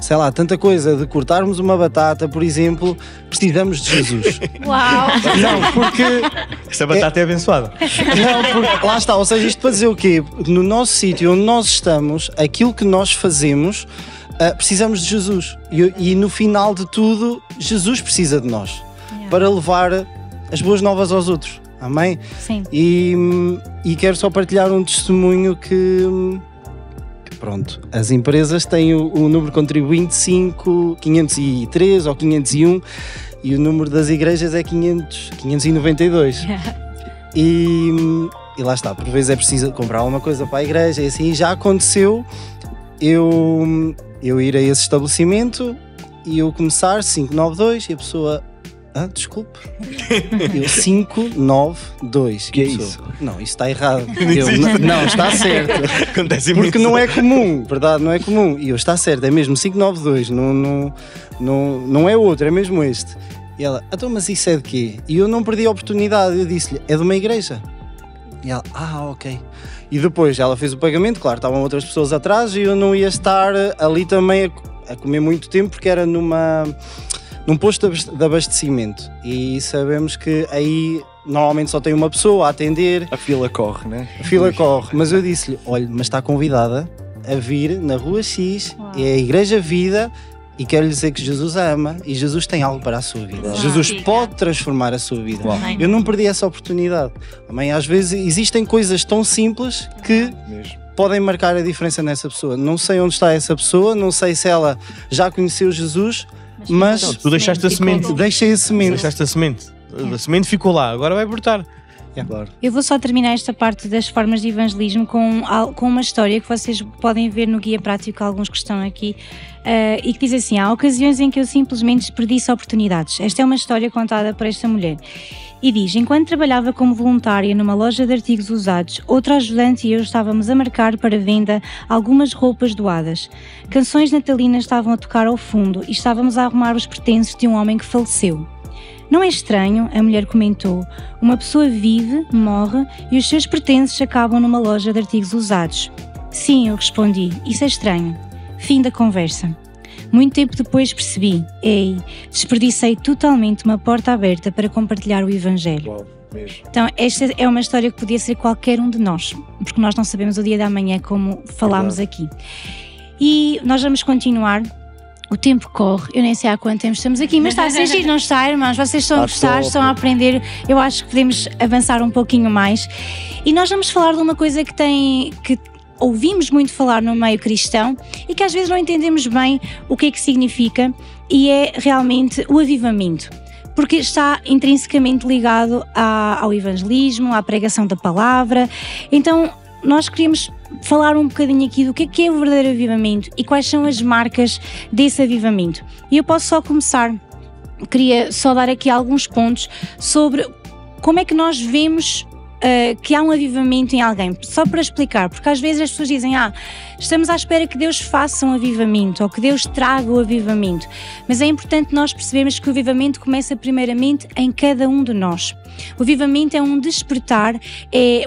sei lá, tanta coisa, de cortarmos uma batata, por exemplo, precisamos de Jesus. Uau! Não, porque... Esta batata é abençoada. Não, porque lá está, ou seja, isto para dizer o quê? No nosso sítio onde nós estamos, aquilo que nós fazemos precisamos de Jesus. E no final de tudo, Jesus precisa de nós para levar as boas novas aos outros. Amém? Sim. E quero só partilhar um testemunho que pronto, as empresas têm o número contribuinte 503 ou 501 e o número das igrejas é 592. E lá está, por vezes é preciso comprar alguma coisa para a igreja e assim. Já aconteceu eu ir a esse estabelecimento e eu começar 592 e a pessoa... desculpe. Eu 592. Que é isso? Não, isso está errado. Não, está certo. Acontece Porque não é comum, verdade? Não é comum. E eu, está certo, é mesmo 592. Não é outro, é mesmo este. E ela, então, mas isso é de quê? E eu não perdi a oportunidade. Eu disse-lhe, é de uma igreja. E ela, ok. E depois ela fez o pagamento, claro, estavam outras pessoas atrás e eu não ia estar ali também a comer muito tempo porque era num posto de abastecimento e sabemos que aí normalmente só tem uma pessoa a atender. A fila corre, né? A fila corre, mas eu disse-lhe, olha, mas está convidada a vir na Rua X, é a Igreja Vida e quero lhe dizer que Jesus a ama e Jesus tem algo para a sua vida. Jesus pode transformar a sua vida. Eu não perdi essa oportunidade. Amém? Às vezes existem coisas tão simples que podem marcar a diferença nessa pessoa. Não sei onde está essa pessoa, não sei se ela já conheceu Jesus, mas não, tu deixaste a semente. Deixei a semente. Deixaste a semente. A semente ficou lá, agora vai brotar. Claro. Eu vou só terminar esta parte das formas de evangelismo com uma história que vocês podem ver no guia prático, alguns que estão aqui, e que diz assim: há ocasiões em que eu simplesmente desperdiço oportunidades. Esta é uma história contada por esta mulher. E diz: enquanto trabalhava como voluntária numa loja de artigos usados, outra ajudante e eu estávamos a marcar para venda algumas roupas doadas. Canções natalinas estavam a tocar ao fundo e estávamos a arrumar os pertences de um homem que faleceu. Não é estranho, a mulher comentou, uma pessoa vive, morre e os seus pertences acabam numa loja de artigos usados. Sim, eu respondi, isso é estranho. Fim da conversa. Muito tempo depois percebi, desperdicei totalmente uma porta aberta para compartilhar o Evangelho. Uau, mesmo. Então esta é uma história que podia ser qualquer um de nós, porque nós não sabemos o dia da manhã, como falámos aqui. E nós vamos continuar. O tempo corre, eu nem sei há quanto tempo estamos aqui, mas está a ser giro, não está, irmãos? Vocês estão a gostar, estão a aprender, eu acho que podemos avançar um pouquinho mais. E nós vamos falar de uma coisa que ouvimos muito falar no meio cristão e que às vezes não entendemos bem o que é que significa, e é realmente o avivamento. Porque está intrinsecamente ligado ao evangelismo, à pregação da palavra. Então nós queríamos falar um bocadinho aqui do que é o verdadeiro avivamento e quais são as marcas desse avivamento. E eu posso só começar, queria só dar aqui alguns pontos sobre como é que nós vemos que há um avivamento em alguém, só para explicar, porque às vezes as pessoas dizem, estamos à espera que Deus faça um avivamento ou que Deus traga o avivamento, mas é importante nós percebermos que o avivamento começa primeiramente em cada um de nós. O avivamento é um despertar,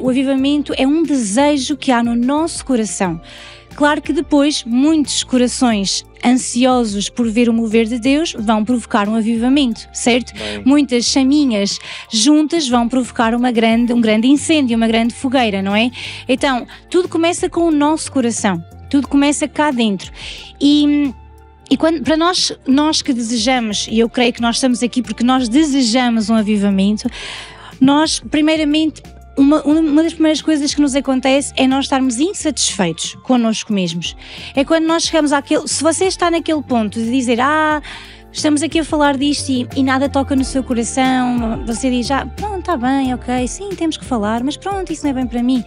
o avivamento é um desejo que há no nosso coração. Claro que depois muitos corações ansiosos por ver o mover de Deus vão provocar um avivamento, certo? Bem. Muitas chaminhas juntas vão provocar um grande incêndio, uma grande fogueira, não é? Então, tudo começa com o nosso coração, tudo começa cá dentro. E quando, para nós que desejamos, e eu creio que nós estamos aqui porque nós desejamos um avivamento, nós primeiramente... Uma das primeiras coisas que nos acontece é nós estarmos insatisfeitos connosco mesmos. É quando nós chegamos àquele... Se você está naquele ponto de dizer, estamos aqui a falar disto e nada toca no seu coração, você diz, pronto, está bem, ok, sim, temos que falar, mas pronto, isso não é bem para mim.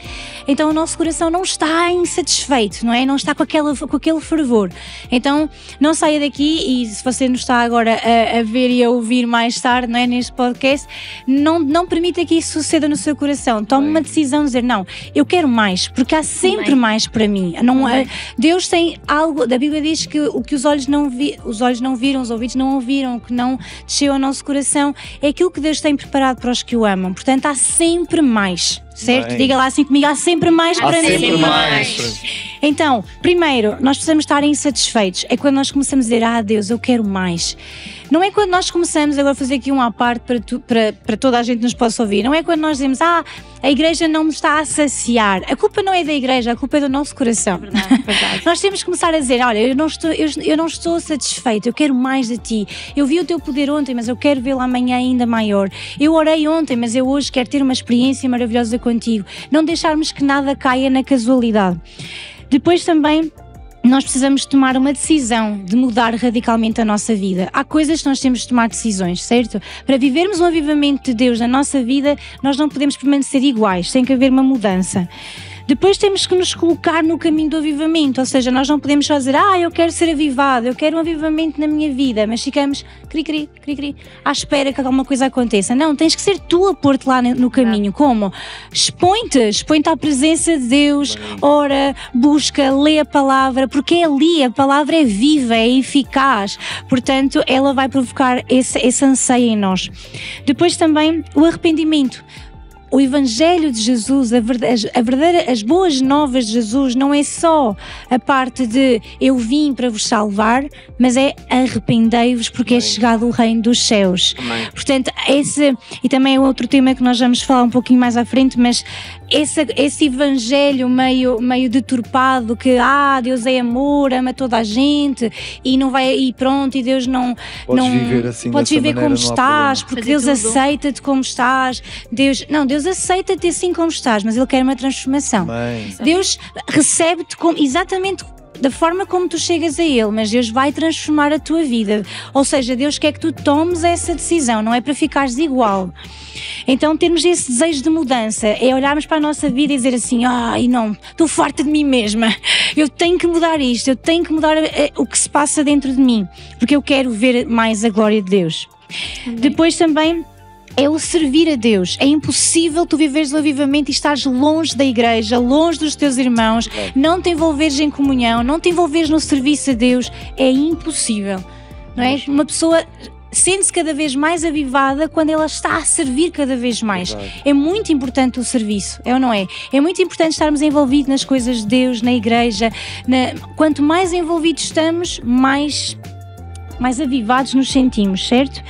Então o nosso coração não está insatisfeito, não é? Não está com aquele fervor. Então não saia daqui, e se você nos está agora a ver e a ouvir mais tarde, não é, neste podcast, não permita que isso suceda no seu coração. Tome uma decisão de dizer, não, eu quero mais, porque há sempre mais para mim. Deus tem algo, a Bíblia diz que o que os olhos não viram, os ouvidos não ouviram, que não desceu ao nosso coração, é aquilo que Deus tem preparado para os que o amam. Portanto, há sempre mais, certo? Bem. Diga lá assim comigo, há sempre mais para mim. Sempre mais. Então, primeiro, nós precisamos estar insatisfeitos. É quando nós começamos a dizer, Deus, eu quero mais. Não é quando nós começamos, agora a fazer aqui à parte para toda a gente nos possa ouvir, não é quando nós dizemos, a igreja não me está a saciar. A culpa não é da igreja, a culpa é do nosso coração. Verdade. Nós temos que começar a dizer, olha, eu não estou satisfeito, eu quero mais de ti. Eu vi o teu poder ontem, mas eu quero vê-lo amanhã ainda maior. Eu orei ontem, mas eu hoje quero ter uma experiência maravilhosa contigo. Não deixarmos que nada caia na casualidade. Depois também, nós precisamos tomar uma decisão de mudar radicalmente a nossa vida. Há coisas que nós temos de tomar decisões, certo? Para vivermos um avivamento de Deus na nossa vida, nós não podemos permanecer iguais, tem que haver uma mudança. Depois temos que nos colocar no caminho do avivamento, ou seja, nós não podemos só dizer, eu quero ser avivado, eu quero um avivamento na minha vida, mas ficamos cri, à espera que alguma coisa aconteça. Não, tens que ser tu a pôr-te lá no caminho. Como? Expõe-te à presença de Deus, ora, busca, lê a palavra, porque é ali, a palavra é viva, é eficaz, portanto ela vai provocar esse anseio em nós. Depois também o arrependimento. O Evangelho de Jesus, as boas novas de Jesus não é só a parte de eu vim para vos salvar, mas é arrependei-vos porque é chegado o reino dos céus. Amém. Portanto, e também é outro tema que nós vamos falar um pouquinho mais à frente, mas esse Evangelho meio deturpado que Deus é amor, ama toda a gente e não vai e pronto, e Deus não viver assim, podes viver como estás, porque fazer Deus tudo. aceita-te como estás. Deus aceita-te assim como estás, mas Ele quer uma transformação. Amém. Deus recebe-te exatamente da forma como tu chegas a Ele, mas Deus vai transformar a tua vida. Ou seja, Deus quer que tu tomes essa decisão, não é para ficares igual. Então termos esse desejo de mudança, é olharmos para a nossa vida e dizer assim, não, estou farta de mim mesma, eu tenho que mudar isto, eu tenho que mudar o que se passa dentro de mim, porque eu quero ver mais a glória de Deus. Depois também é o servir a Deus. É impossível tu viveres o avivamento e estares longe da igreja, longe dos teus irmãos, não te envolveres em comunhão, não te envolveres no serviço a Deus. É impossível, não é? Uma pessoa sente-se cada vez mais avivada quando ela está a servir cada vez mais. É muito importante o serviço, é ou não é? É muito importante estarmos envolvidos nas coisas de Deus, na igreja. Quanto mais envolvidos estamos, mais avivados nos sentimos, certo?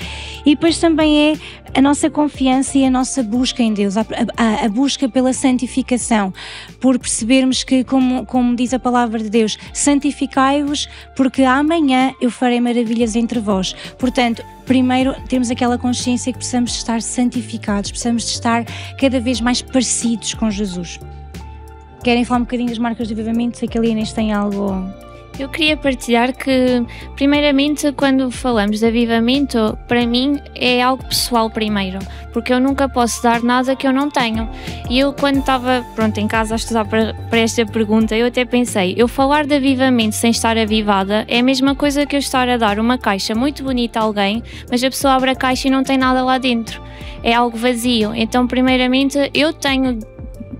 E depois também é a nossa confiança e a nossa busca em Deus, a busca pela santificação, por percebermos que, como diz a palavra de Deus, santificai-vos, porque amanhã eu farei maravilhas entre vós. Portanto, primeiro temos aquela consciência que precisamos de estar santificados, precisamos de estar cada vez mais parecidos com Jesus. Querem falar um bocadinho das marcas de avivamento? Sei que a Inês tem algo... Eu queria partilhar que, primeiramente, quando falamos de avivamento, para mim é algo pessoal primeiro, porque eu nunca posso dar nada que eu não tenho. E eu, quando estava em casa a estudar para esta pergunta, eu até pensei, eu falar de avivamento sem estar avivada é a mesma coisa que eu estar a dar uma caixa muito bonita a alguém, mas a pessoa abre a caixa e não tem nada lá dentro. É algo vazio. Então, primeiramente,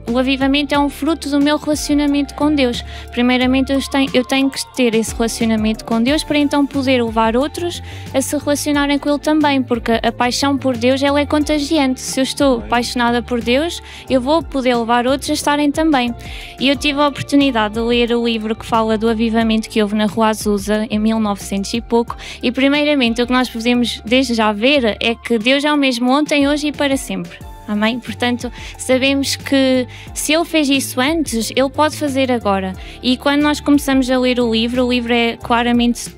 o avivamento é um fruto do meu relacionamento com Deus. Primeiramente eu tenho que ter esse relacionamento com Deus para então poder levar outros a se relacionarem com Ele também, porque a paixão por Deus ela é contagiante. Se eu estou apaixonada por Deus, eu vou poder levar outros a estarem também. E eu tive a oportunidade de ler o livro que fala do avivamento que houve na Rua Azusa em 1900 e pouco, e primeiramente o que nós podemos desde já ver é que Deus é o mesmo ontem, hoje e para sempre. Amém? Portanto, sabemos que se Ele fez isso antes, Ele pode fazer agora. E quando nós começamos a ler o livro é claramente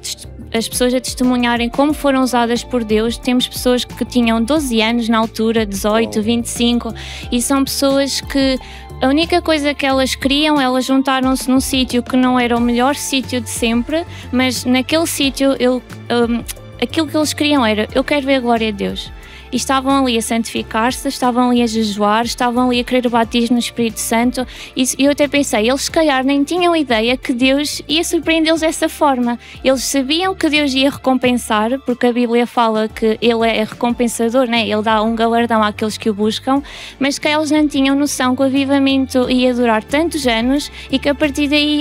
as pessoas a testemunharem como foram usadas por Deus. Temos pessoas que tinham 12 anos na altura, 18, 25, e são pessoas que a única coisa que elas queriam, elas juntaram-se num sítio que não era o melhor sítio de sempre, mas naquele sítio aquilo que eles queriam era, eu quero ver a glória de Deus. E estavam ali a santificar-se, estavam ali a jejuar, estavam ali a querer o batismo no Espírito Santo, e eu até pensei, eles se calhar nem tinham ideia que Deus ia surpreendê-los dessa forma. Eles sabiam que Deus ia recompensar, porque a Bíblia fala que Ele é recompensador, né? Ele dá um galardão àqueles que o buscam, mas que eles não tinham noção que o avivamento ia durar tantos anos e que a partir daí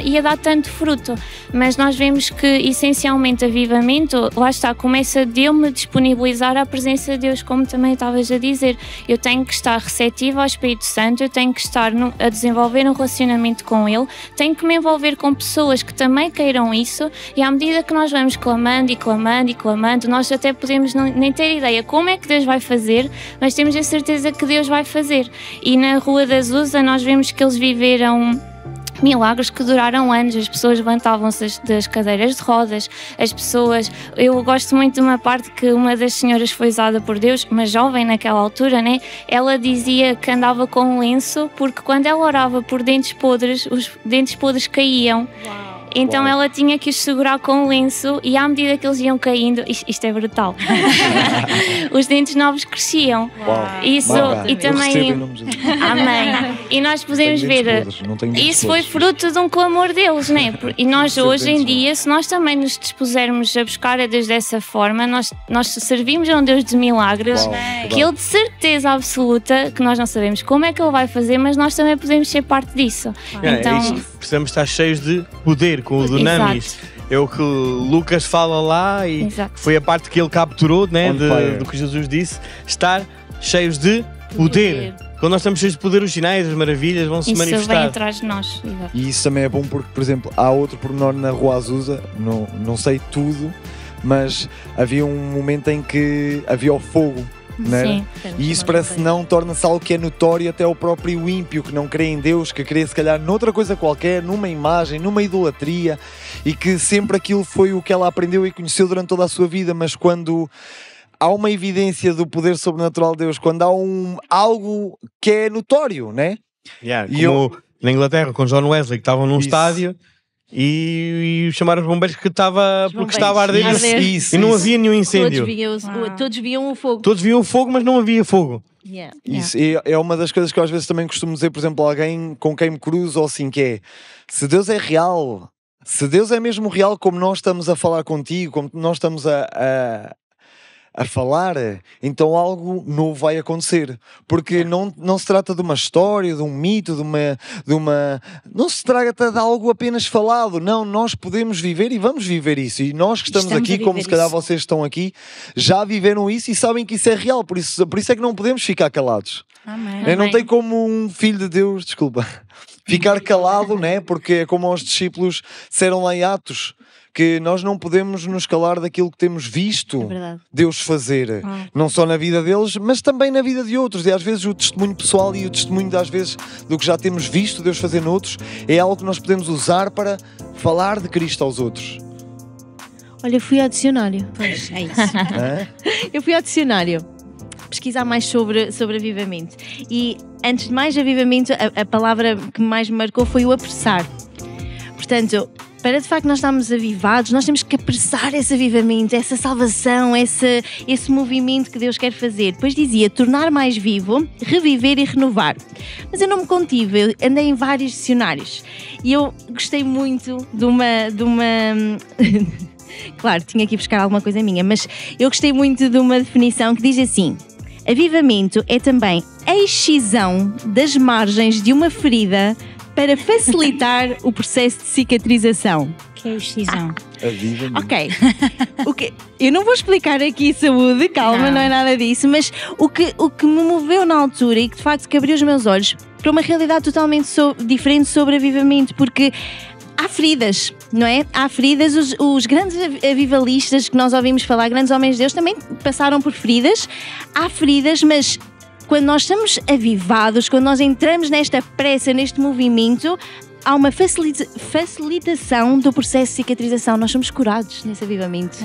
ia dar tanto fruto. Mas nós vemos que essencialmente avivamento, lá está, começa de eu me disponibilizar à presença a Deus, como também estavas a dizer. Eu tenho que estar receptiva ao Espírito Santo, eu tenho que estar a desenvolver um relacionamento com Ele, tenho que me envolver com pessoas que também queiram isso, e à medida que nós vamos clamando e clamando e clamando, nós até podemos nem ter ideia como é que Deus vai fazer, mas temos a certeza que Deus vai fazer. E na Rua da Azusa nós vemos que eles viveram milagres que duraram anos, as pessoas levantavam-se das cadeiras de rodas, as pessoas... Eu gosto muito de uma parte que uma das senhoras foi usada por Deus, uma jovem naquela altura, né? Ela dizia que andava com um lenço porque quando ela orava por dentes podres, os dentes podres caíam. Uau. Então ela tinha que os segurar com o lenço e à medida que eles iam caindo, isto é brutal, os dentes novos cresciam. Isso, e também... Amém. E nós podemos ver, isso foi fruto de um clamor deles, né? E nós hoje em dia, se nós também nos dispusermos a buscar a Deus dessa forma, nós servimos a um Deus de milagres, que Ele de certeza absoluta, que nós não sabemos como é que Ele vai fazer, mas nós também podemos ser parte disso. Então, precisamos estar cheios de poder, com o dunamis. É o que Lucas fala lá e foi a parte que ele capturou, né, do que Jesus disse, estar cheios de poder. Quando nós estamos cheios de poder, os sinais, as maravilhas vão se manifestar. Isso vem atrás de nós. E isso também é bom porque, por exemplo, há outro pormenor na Rua Azusa, não sei tudo, mas havia um momento em que havia o fogo. Sim, e isso parece não torna-se algo que é notório até ao próprio ímpio, que não crê em Deus, que crê se calhar noutra coisa qualquer, numa imagem, numa idolatria, e que sempre aquilo foi o que ela aprendeu e conheceu durante toda a sua vida. Mas quando há uma evidência do poder sobrenatural de Deus, quando há algo que é notório, né? Como na Inglaterra com John Wesley, que estavam num estádio e chamaram os bombeiros porque estava a arder e não havia nenhum incêndio. Todos viam o fogo. Todos viam o fogo, mas não havia fogo. Isso é uma das coisas que eu às vezes também costumo dizer, por exemplo, a alguém com quem me cruzo ou assim, que é: se Deus é real, se Deus é mesmo real como nós estamos a falar contigo, como nós estamos a falar, então algo novo vai acontecer, porque não se trata de uma história, de um mito, de uma não se trata de algo apenas falado. Não, nós podemos viver e vamos viver isso, e nós que estamos aqui, como se calhar vocês estão aqui, já viveram isso e sabem que isso é real, por isso é que não podemos ficar calados. Amém. Não tem como um filho de Deus, ficar calado, né? Porque é como os discípulos disseram lá em Atos, que nós não podemos nos calar daquilo que temos visto Deus fazer, não só na vida deles, mas também na vida de outros. E às vezes o testemunho pessoal e o testemunho às vezes do que já temos visto Deus fazer noutros é algo que nós podemos usar para falar de Cristo aos outros. Olha, eu fui ao dicionário. Pois, é isso. Eu fui ao dicionário pesquisar mais sobre avivamento. E antes de mais, avivamento, a palavra que mais me marcou foi o apressar. Portanto, para de facto nós estarmos avivados, nós temos que apressar esse avivamento, essa salvação, esse movimento que Deus quer fazer. Depois dizia tornar mais vivo, reviver e renovar. Mas eu não me contive, eu andei em vários dicionários e eu gostei muito de uma... Claro, tinha que ir buscar alguma coisa minha, mas eu gostei muito de uma definição que diz assim: avivamento é também a excisão das margens de uma ferida para facilitar o processo de cicatrização. Que é excisão? Ok. Eu não vou explicar aqui saúde, calma, não é nada disso, mas o que me moveu na altura e que de facto que abriu os meus olhos para uma realidade totalmente diferente sobre avivamento, porque há feridas, não é? Há feridas, os grandes avivalistas que nós ouvimos falar, grandes homens de Deus, também passaram por feridas. Há feridas, mas quando nós estamos avivados, quando nós entramos nesta pressa, neste movimento, há uma facilitação do processo de cicatrização. Nós somos curados nesse avivamento.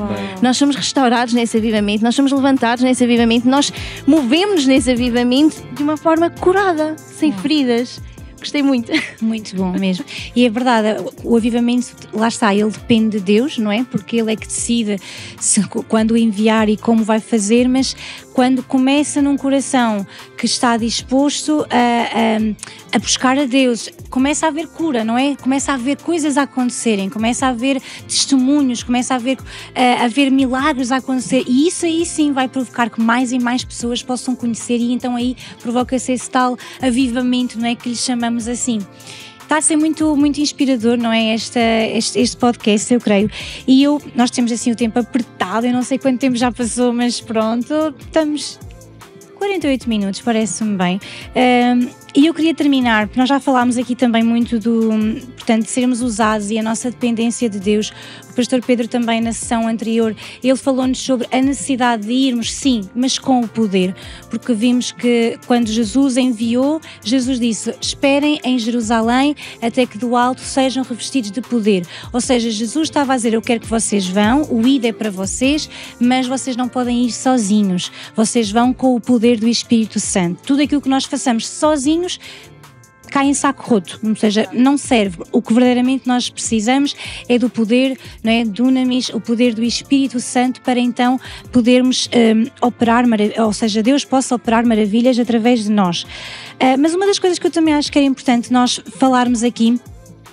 Nós somos restaurados nesse avivamento. Nós somos levantados nesse avivamento. Nós movemos nesse avivamento de uma forma curada, sem feridas. Gostei muito. Muito bom mesmo. E é verdade, o avivamento, lá está, ele depende de Deus, não é? Porque ele é que decide quando enviar e como vai fazer, mas quando começa num coração que está disposto a buscar a Deus, começa a haver cura, não é? Começa a haver coisas a acontecerem, começa a haver testemunhos, começa a haver milagres a acontecer, e isso aí sim vai provocar que mais e mais pessoas possam conhecer, e então aí provoca-se esse tal avivamento, não é? Que lhe chamamos assim. está a ser muito, muito inspirador, não é? Este podcast, eu creio. E nós temos assim o tempo apertado, eu não sei quanto tempo já passou, mas pronto, estamos 48 minutos, parece-me bem. E eu queria terminar, porque nós já falámos aqui também muito portanto, de sermos usados e a nossa dependência de Deus. O pastor Pedro também, na sessão anterior, ele falou-nos sobre a necessidade de irmos, sim, mas com o poder, porque vimos que quando Jesus enviou, Jesus disse: esperem em Jerusalém até que do alto sejam revestidos de poder. Ou seja, Jesus estava a dizer: eu quero que vocês vão, o ID é para vocês, mas vocês não podem ir sozinhos, vocês vão com o poder do Espírito Santo. Tudo aquilo que nós façamos sozinhos cai em saco roto, ou seja, não serve. O que verdadeiramente nós precisamos é do poder, não é? Dunamis, o poder do Espírito Santo, para então podermos operar, ou seja, Deus possa operar maravilhas através de nós. Mas uma das coisas que eu também acho que é importante nós falarmos aqui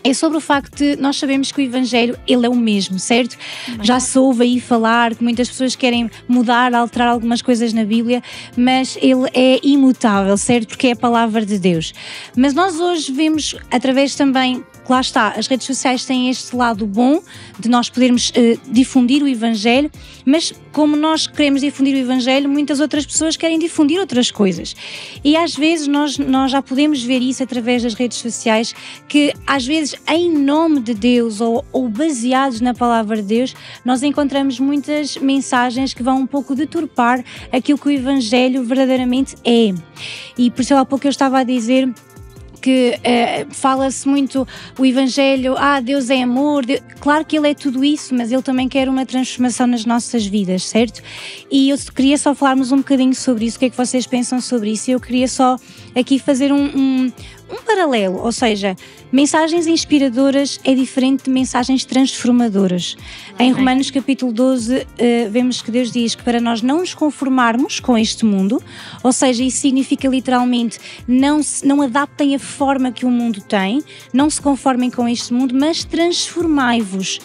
é sobre o facto de nós sabemos que o Evangelho, ele é o mesmo, certo? Já se ouve aí falar que muitas pessoas querem mudar, alterar algumas coisas na Bíblia, mas ele é imutável, certo? Porque é a palavra de Deus. Mas nós hoje vemos, através também, lá está, as redes sociais têm este lado bom de nós podermos difundir o Evangelho, mas como nós queremos difundir o Evangelho, muitas outras pessoas querem difundir outras coisas. E às vezes nós já podemos ver isso através das redes sociais, que às vezes em nome de Deus ou baseados na palavra de Deus, nós encontramos muitas mensagens que vão um pouco deturpar aquilo que o Evangelho verdadeiramente é. E por isso há pouco eu estava a dizer que fala-se muito o Evangelho, Deus é amor, claro que Ele é tudo isso, mas Ele também quer uma transformação nas nossas vidas, certo? E eu queria só falarmos um bocadinho sobre isso, o que é que vocês pensam sobre isso. Eu queria só aqui fazer um paralelo, ou seja, mensagens inspiradoras é diferente de mensagens transformadoras. Em Romanos capítulo 12 vemos que Deus diz que para nós não nos conformarmos com este mundo, ou seja, isso significa literalmente não adaptem a forma que o mundo tem, não se conformem com este mundo, mas transformai-vos.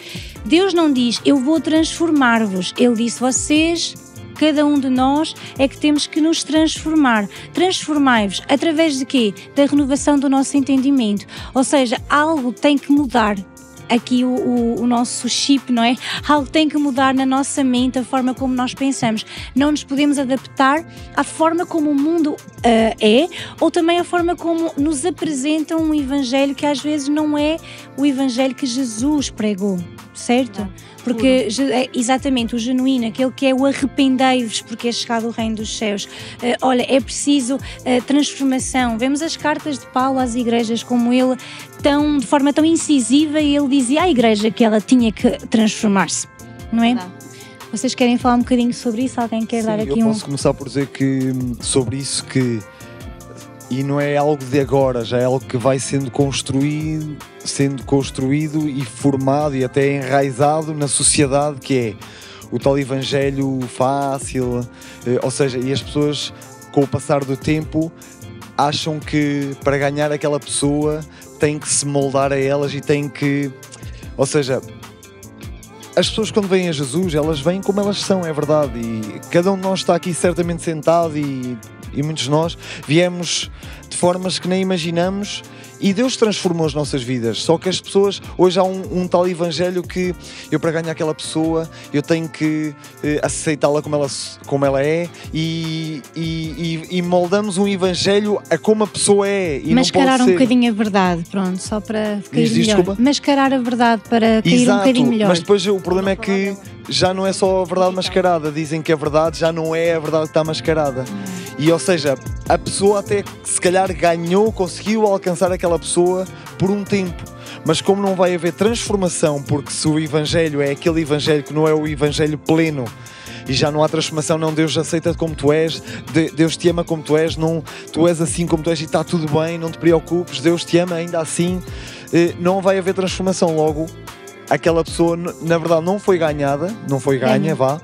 Deus não diz eu vou transformar-vos, Ele disse vocês, cada um de nós é que temos que nos transformar. Transformai-vos através de quê? Da renovação do nosso entendimento. Ou seja, algo tem que mudar. Aqui o nosso chip, não é? Algo tem que mudar na nossa mente, a forma como nós pensamos. Não nos podemos adaptar à forma como o mundo é, ou também à forma como nos apresentam um Evangelho que às vezes não é o Evangelho que Jesus pregou, certo? Porque exatamente o genuíno, aquele que é o arrependei-vos porque é chegado o reino dos céus. Olha, é preciso transformação. Vemos as cartas de Paulo às igrejas, como ele de forma tão incisiva, e ele dizia à igreja que ela tinha que transformar-se, não é? Vocês querem falar um bocadinho sobre isso? Alguém quer dar aqui eu posso começar por dizer que sobre isso e não é algo de agora, já é algo que vai sendo construído e formado e até enraizado na sociedade, que é o tal Evangelho fácil, ou seja, e as pessoas com o passar do tempo acham que para ganhar aquela pessoa têm que se moldar a elas e têm que, ou seja, as pessoas quando vêm a Jesus, elas vêm como elas são, é verdade, e cada um de nós está aqui certamente sentado e muitos de nós viemos de formas que nem imaginamos e Deus transformou as nossas vidas. Só que as pessoas, hoje há um tal Evangelho que eu, para ganhar aquela pessoa, eu tenho que aceitá-la como ela é e moldamos um Evangelho a como a pessoa é. E mascarar não pode ser. Um bocadinho a verdade, pronto, só para cair melhor. Desculpa? Mascarar a verdade para cair Exato, um bocadinho melhor. Mas depois o problema é que já não é só a verdade mascarada. Dizem que a verdade já não é a verdade que está mascarada. E, ou seja, a pessoa até se calhar conseguiu alcançar aquela pessoa por um tempo. Mas como não vai haver transformação, porque se o Evangelho é aquele Evangelho que não é o Evangelho pleno, e já não há transformação, não, Deus aceita-te como tu és, Deus te ama como tu és, não, tu és assim como tu és e está tudo bem, não te preocupes, Deus te ama ainda assim, não vai haver transformação. Logo, aquela pessoa, na verdade, não foi ganhada, não foi ganha, vá,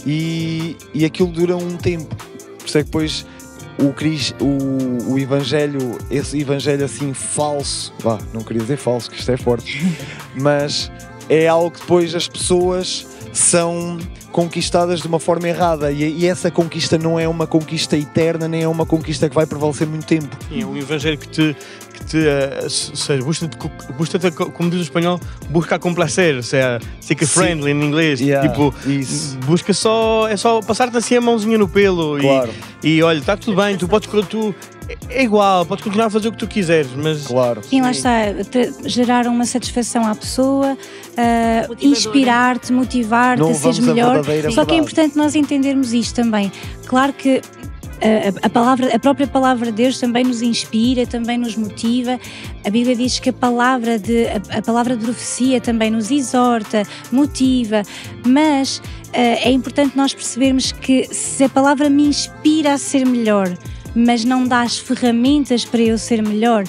e aquilo dura um tempo. Por isso é que depois o Evangelho, esse Evangelho assim falso, não queria dizer falso, que isto é forte, mas é algo que depois as pessoas são conquistadas de uma forma errada, e essa conquista não é uma conquista eterna, nem é uma conquista que vai prevalecer muito tempo. É um evangelho que te busca, como diz o espanhol, busca complacer, ou seja, seeker friendly em inglês, tipo, busca é só passar-te assim a mãozinha no pelo, claro. e olha, está tudo bem, tu podes, é igual, podes continuar a fazer o que tu quiseres, mas... Claro. Sim, lá está, gerar uma satisfação à pessoa, inspirar-te, motivar-te a seres melhor. Só que é importante nós entendermos isto também. Claro que a própria palavra de Deus também nos inspira, também nos motiva. A Bíblia diz que a palavra de profecia também nos exorta, motiva, mas é importante nós percebermos que se a palavra me inspira a ser melhor, mas não dá as ferramentas para eu ser melhor,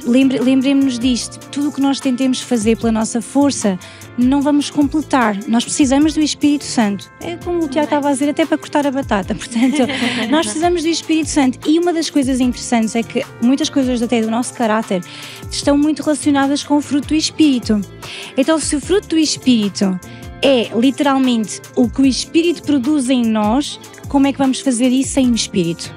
lembremos-nos disto, tudo o que nós tentemos fazer pela nossa força não vamos completar, nós precisamos do Espírito Santo, é como o Tiago estava a dizer, até para cortar a batata, portanto nós precisamos do Espírito Santo. E uma das coisas interessantes é que muitas coisas até do nosso caráter estão muito relacionadas com o fruto do Espírito. Então, se o fruto do Espírito é literalmente o que o Espírito produz em nós, como é que vamos fazer isso sem o Espírito?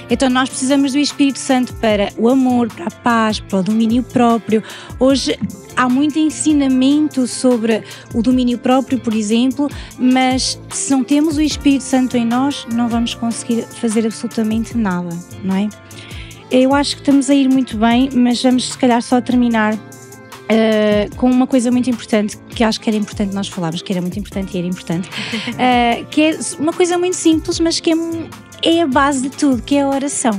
Então nós precisamos do Espírito Santo para o amor, para a paz, para o domínio próprio. Hoje há muito ensinamento sobre o domínio próprio, por exemplo, mas se não temos o Espírito Santo em nós, não vamos conseguir fazer absolutamente nada, não é? Eu acho que estamos a ir muito bem, mas vamos se calhar só terminar com uma coisa muito importante, que acho que era importante nós falarmos, que era muito importante e era importante, que é uma coisa muito simples, mas que é a base de tudo, que é a oração.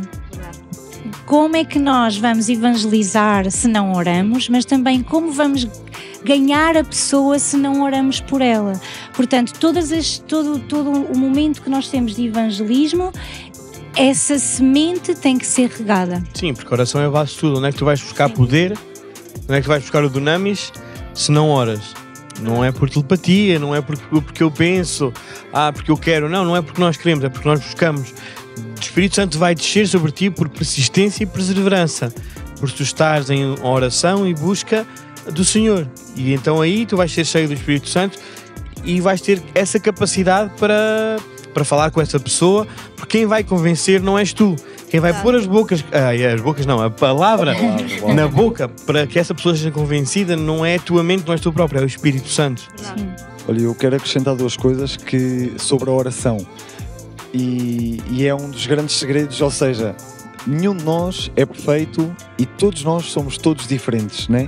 Como é que nós vamos evangelizar se não oramos, mas também como vamos ganhar a pessoa se não oramos por ela? Portanto, todo o momento que nós temos de evangelismo, essa semente tem que ser regada. Sim, porque a oração é a base de tudo. Onde é que tu vais buscar poder? Onde é que tu vais buscar o dunamis se não oras? Não é por telepatia, não é porque eu penso, porque eu quero. Não é porque nós queremos, é porque nós buscamos. O Espírito Santo vai descer sobre ti por persistência e perseverança, porque tu estás em oração e busca do Senhor. E então aí tu vais ser cheio do Espírito Santo e vais ter essa capacidade para falar com essa pessoa, porque quem vai convencer não és tu. Quem vai pôr a palavra na boca para que essa pessoa seja convencida não é a tua mente, não és tu próprio, é o Espírito Santo. Sim. Olha, eu quero acrescentar duas coisas sobre a oração. E é um dos grandes segredos, ou seja, nenhum de nós é perfeito e todos nós somos todos diferentes, né?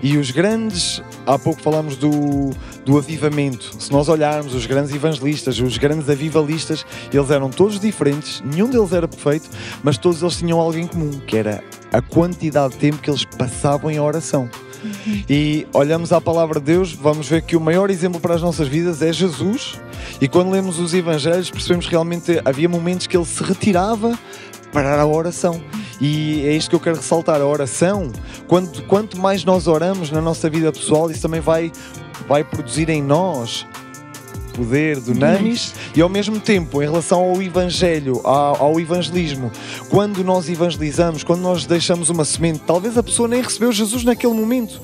E os grandes, há pouco falámos do avivamento. Se nós olharmos os grandes evangelistas, os grandes avivalistas, eles eram todos diferentes, nenhum deles era perfeito, mas todos eles tinham algo em comum, que era a quantidade de tempo que eles passavam em oração. E olhamos à palavra de Deus, vamos ver que o maior exemplo para as nossas vidas é Jesus, e quando lemos os evangelhos percebemos que realmente havia momentos que ele se retirava para a oração. E é isto que eu quero ressaltar, a oração, quanto mais nós oramos na nossa vida pessoal, isso também vai produzir em nós poder, dunamis, e ao mesmo tempo, em relação ao evangelho, ao evangelismo, quando nós evangelizamos, quando nós deixamos uma semente, talvez a pessoa nem recebeu Jesus naquele momento,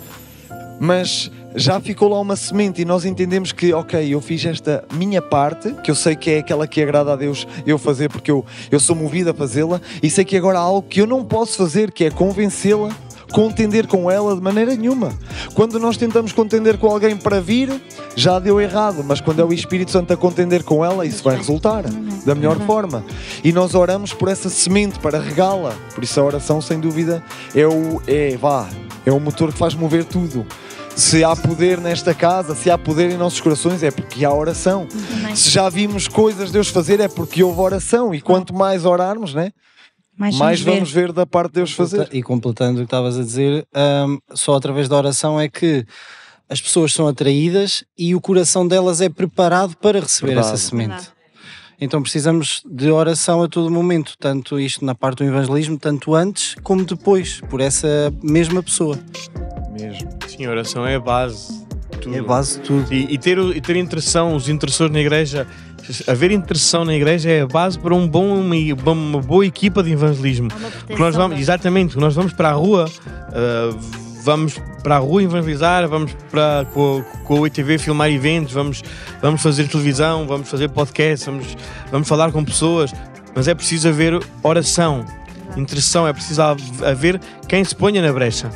mas já ficou lá uma semente e nós entendemos que, ok, eu fiz esta minha parte, que eu sei que é aquela que agrada a Deus eu fazer, porque eu sou movido a fazê-la, e sei que agora há algo que eu não posso fazer, que é convencê-la, contender com ela de maneira nenhuma. Quando nós tentamos contender com alguém para vir, já deu errado, mas quando é o Espírito Santo a contender com ela, isso vai resultar da melhor forma. E nós oramos por essa semente para regá-la. Por isso a oração, sem dúvida, é o motor que faz mover tudo. Se há poder nesta casa, se há poder em nossos corações, é porque há oração. Se já vimos coisas de Deus fazer, é porque houve oração. E quanto mais orarmos, né, mais vamos ver da parte de Deus fazer. E completando o que estavas a dizer, só através da oração é que as pessoas são atraídas e o coração delas é preparado para receber essa semente. Então precisamos de oração a todo momento, tanto isto na parte do evangelismo, tanto antes como depois, por essa mesma pessoa. Mesmo. Sim, a oração é a base de tudo. É a base de tudo. E ter intercessão, os intercessores na igreja, haver intercessão na igreja é a base para uma boa equipa de evangelismo. Porque nós vamos, exatamente, nós vamos para a rua, vamos para a rua evangelizar, vamos com a ITV filmar eventos, vamos fazer televisão, vamos fazer podcast, vamos falar com pessoas, mas é preciso haver oração, intercessão, é preciso haver quem se ponha na brecha.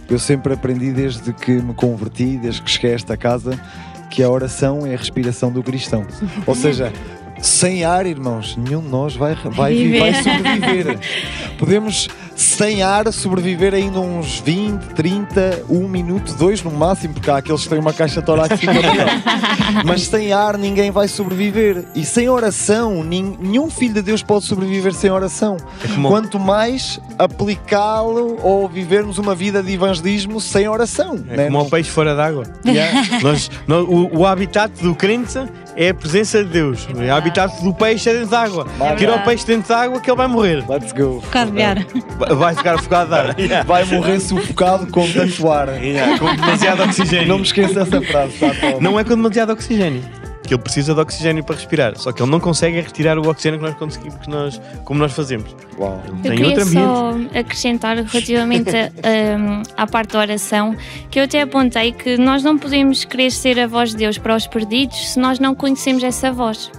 Eu sempre aprendi desde que me converti, desde que cheguei a esta casa, que a oração é a respiração do cristão. Ou seja, sem ar, irmãos, nenhum de nós vai sobreviver. Podemos, sem ar, sobreviver ainda uns 20, 30, 1 minuto, 2 no máximo, porque há aqueles que têm uma caixa torácica maior. Mas sem ar ninguém vai sobreviver. E sem oração, nenhum filho de Deus pode sobreviver sem oração. Quanto mais aplicá-lo ou vivermos uma vida de evangelismo sem oração. É como o peixe fora d'água. Yeah. O habitat do crente é a presença de Deus. O habitat do peixe é dentro de água. Tira o peixe dentro de água que ele vai morrer. Let's go. Focado de ar. Vai ficar focado de ar. Yeah. Vai morrer sufocado com tanto ar. Yeah, com demasiado oxigênio. Não me esqueça essa frase. Tá, não é com demasiado oxigênio. Que ele precisa de oxigênio para respirar. Só que ele não consegue retirar o oxigênio que nós conseguimos, como nós fazemos. Uau. Eu queria só acrescentar relativamente à parte da oração, que eu até apontei que nós não podemos querer ser a voz de Deus para os perdidos se nós não conhecemos essa voz.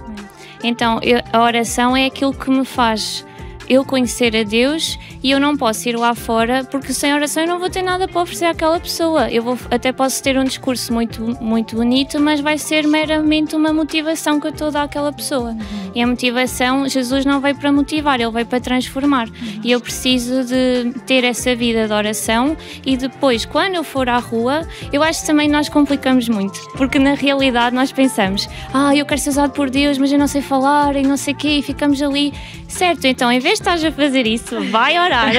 Então, a oração é aquilo que me faz eu conhecer a Deus, e eu não posso ir lá fora, porque sem oração eu não vou ter nada para oferecer àquela pessoa. Até posso ter um discurso muito, muito bonito, mas vai ser meramente uma motivação que eu estou a dar àquela pessoa. E a motivação, Jesus não veio para motivar, Ele veio para transformar. E eu preciso de ter essa vida de oração, e depois, quando eu for à rua, eu acho que também nós complicamos muito, porque na realidade nós pensamos, eu quero ser usado por Deus, mas eu não sei falar e não sei o quê, e ficamos ali, certo? Então, em vez de estás a fazer isso, vai orar.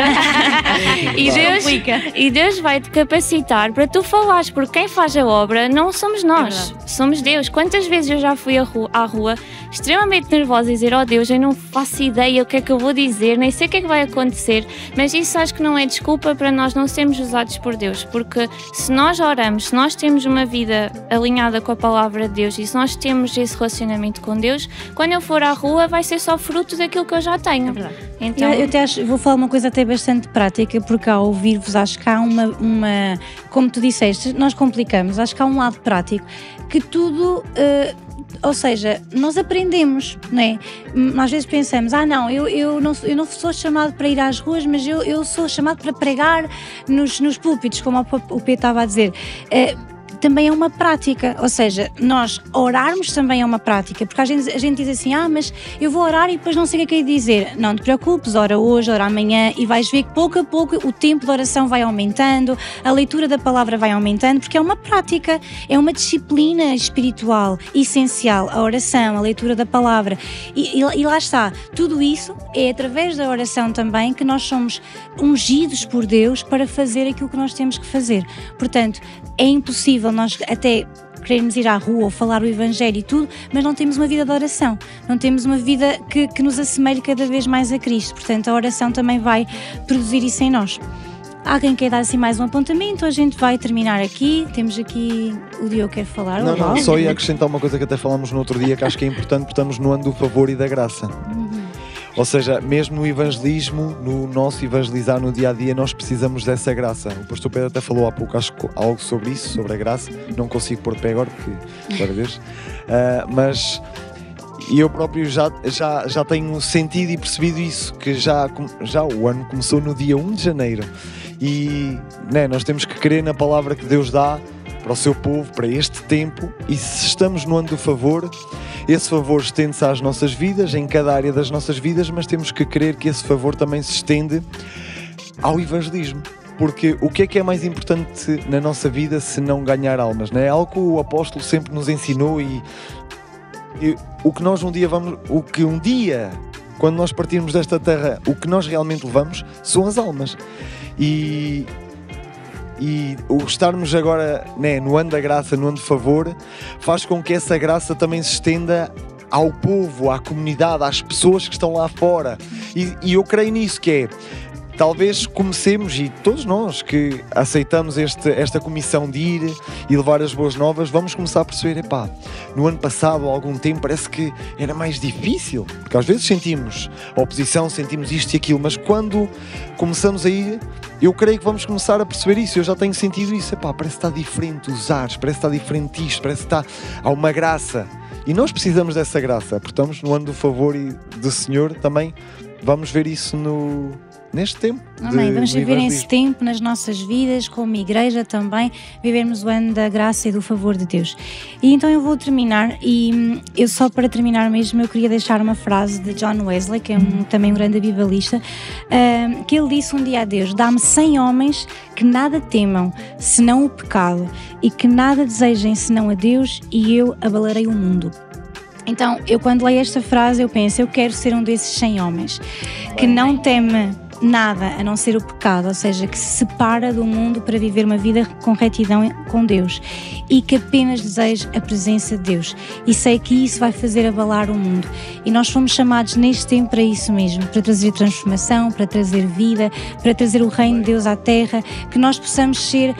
e Deus vai te capacitar para tu falares, porque quem faz a obra não somos nós, somos Deus. Quantas vezes eu já fui à rua extremamente nervosa e dizer, Deus, eu não faço ideia o que é que eu vou dizer, nem sei o que é que vai acontecer, mas isso acho que não é desculpa para nós não sermos usados por Deus, porque se nós oramos, se nós temos uma vida alinhada com a palavra de Deus, e se nós temos esse relacionamento com Deus, quando eu for à rua vai ser só fruto daquilo que eu já tenho. Então, eu até vou falar uma coisa até bastante prática, porque ao ouvir-vos acho que há uma, como tu disseste, nós complicamos, acho que há um lado prático, que tudo, ou seja, nós aprendemos, não é? Às vezes pensamos, eu não sou chamado para ir às ruas, mas eu sou chamado para pregar nos púlpitos, como o Pedro estava a dizer. Também é uma prática, ou seja, nós orarmos também é uma prática, porque às vezes a gente diz assim, mas eu vou orar e depois não sei o que é que dizer. Não te preocupes, ora hoje, ora amanhã, e vais ver que pouco a pouco o tempo de oração vai aumentando, a leitura da palavra vai aumentando, porque é uma prática, é uma disciplina espiritual essencial, a oração, a leitura da palavra, e lá está, tudo isso é através da oração também que nós somos ungidos por Deus para fazer aquilo que nós temos que fazer. Portanto, é impossível nós até queremos ir à rua ou falar o Evangelho e tudo, mas não temos uma vida de oração, não temos uma vida que nos assemelhe cada vez mais a Cristo. Portanto, a oração também vai produzir isso em nós. Alguém quer dar assim mais um apontamento? A gente vai terminar aqui. Temos aqui o Diogo quer falar. Não, só ia acrescentar uma coisa que até falámos no outro dia, que acho que é importante, porque estamos no ano do favor e da graça. Ou seja, mesmo no evangelismo, no nosso evangelizar no dia-a-dia, nós precisamos dessa graça. O pastor Pedro até falou há pouco, acho, algo sobre isso, sobre a graça. Não consigo pôr de pé agora, porque, glória a Deus. Mas eu próprio já tenho sentido e percebido isso, que já o ano começou no dia 1 de janeiro. E nós temos que crer na palavra que Deus dá para o seu povo, para este tempo, e se estamos no ano do favor, esse favor estende-se às nossas vidas, em cada área das nossas vidas, mas temos que crer que esse favor também se estende ao evangelismo. Porque o que é mais importante na nossa vida se não ganhar almas? Não é algo que o apóstolo sempre nos ensinou, e o que um dia, quando nós partirmos desta terra, o que nós realmente levamos são as almas. E o estarmos agora no ano da graça, no ano de favor, faz com que essa graça também se estenda ao povo, à comunidade, às pessoas que estão lá fora. E eu creio nisso, que é, talvez comecemos, e todos nós que aceitamos esta comissão de ir e levar as boas novas, vamos começar a perceber, no ano passado, há algum tempo, parece que era mais difícil, porque às vezes sentimos oposição, sentimos isto e aquilo, mas quando começamos a ir, eu creio que vamos começar a perceber isso. Eu já tenho sentido isso. Epá, parece que está diferente os ares, parece que está diferente isto, parece que há uma graça. E nós precisamos dessa graça, porque estamos no ano do favor e do Senhor também. Vamos ver isso neste tempo. Amém. Vamos viver esse tempo nas nossas vidas, como igreja também, vivermos o ano da graça e do favor de Deus. E então eu vou terminar, e eu só para terminar mesmo, eu queria deixar uma frase de John Wesley, que é também um grande avivalista, que ele disse um dia a Deus: dá-me 100 homens que nada temam, senão o pecado, e que nada desejem, senão a Deus, e eu abalarei o mundo. Então, eu quando leio esta frase, eu penso, eu quero ser um desses 100 homens que não teme nada a não ser o pecado, ou seja, que se separa do mundo para viver uma vida com retidão com Deus e que apenas deseja a presença de Deus. E sei que isso vai fazer abalar o mundo. E nós fomos chamados neste tempo para isso mesmo, para trazer transformação, para trazer vida, para trazer o reino de Deus à terra, que nós possamos ser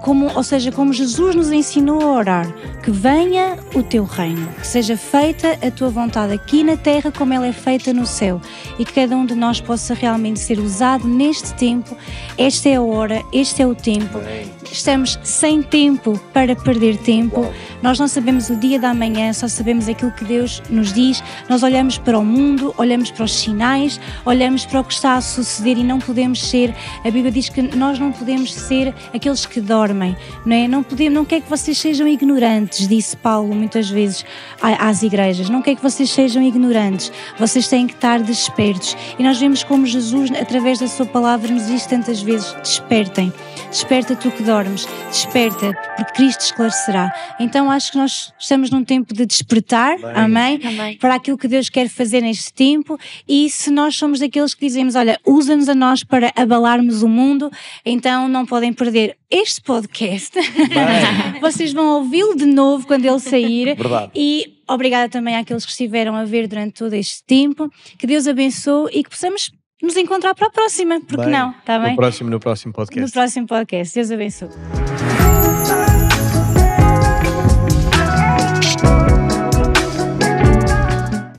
como Jesus nos ensinou a orar, que venha o teu reino, que seja feita a tua vontade aqui na terra como ela é feita no céu, e que cada um de nós possa realmente ser usado neste tempo. Esta é a hora, este é o tempo. Estamos sem tempo para perder tempo. Nós não sabemos o dia da manhã, só sabemos aquilo que Deus nos diz. Nós olhamos para o mundo, olhamos para os sinais, olhamos para o que está a suceder e não podemos ser, a Bíblia diz que nós não podemos ser aqueles que dormem, não é? Não quer que vocês sejam ignorantes, disse Paulo muitas vezes às igrejas, não quer que vocês sejam ignorantes, vocês têm que estar despertos. E nós vemos como Jesus, através da sua palavra, nos diz tantas vezes: despertem, desperta tu que dormes, desperta, porque Cristo esclarecerá. Então acho que nós estamos num tempo de despertar, amém? Para aquilo que Deus quer fazer neste tempo. E se nós somos daqueles que dizemos, olha, usa-nos a nós para abalarmos o mundo, então não podem perder este podcast. Vocês vão ouvi-lo de novo quando ele sair. Verdade. E obrigada também àqueles que estiveram a ver durante todo este tempo. Que Deus abençoe e que possamos nos encontrar para a próxima, porque não, está bem? No próximo podcast. No próximo podcast. Deus abençoe.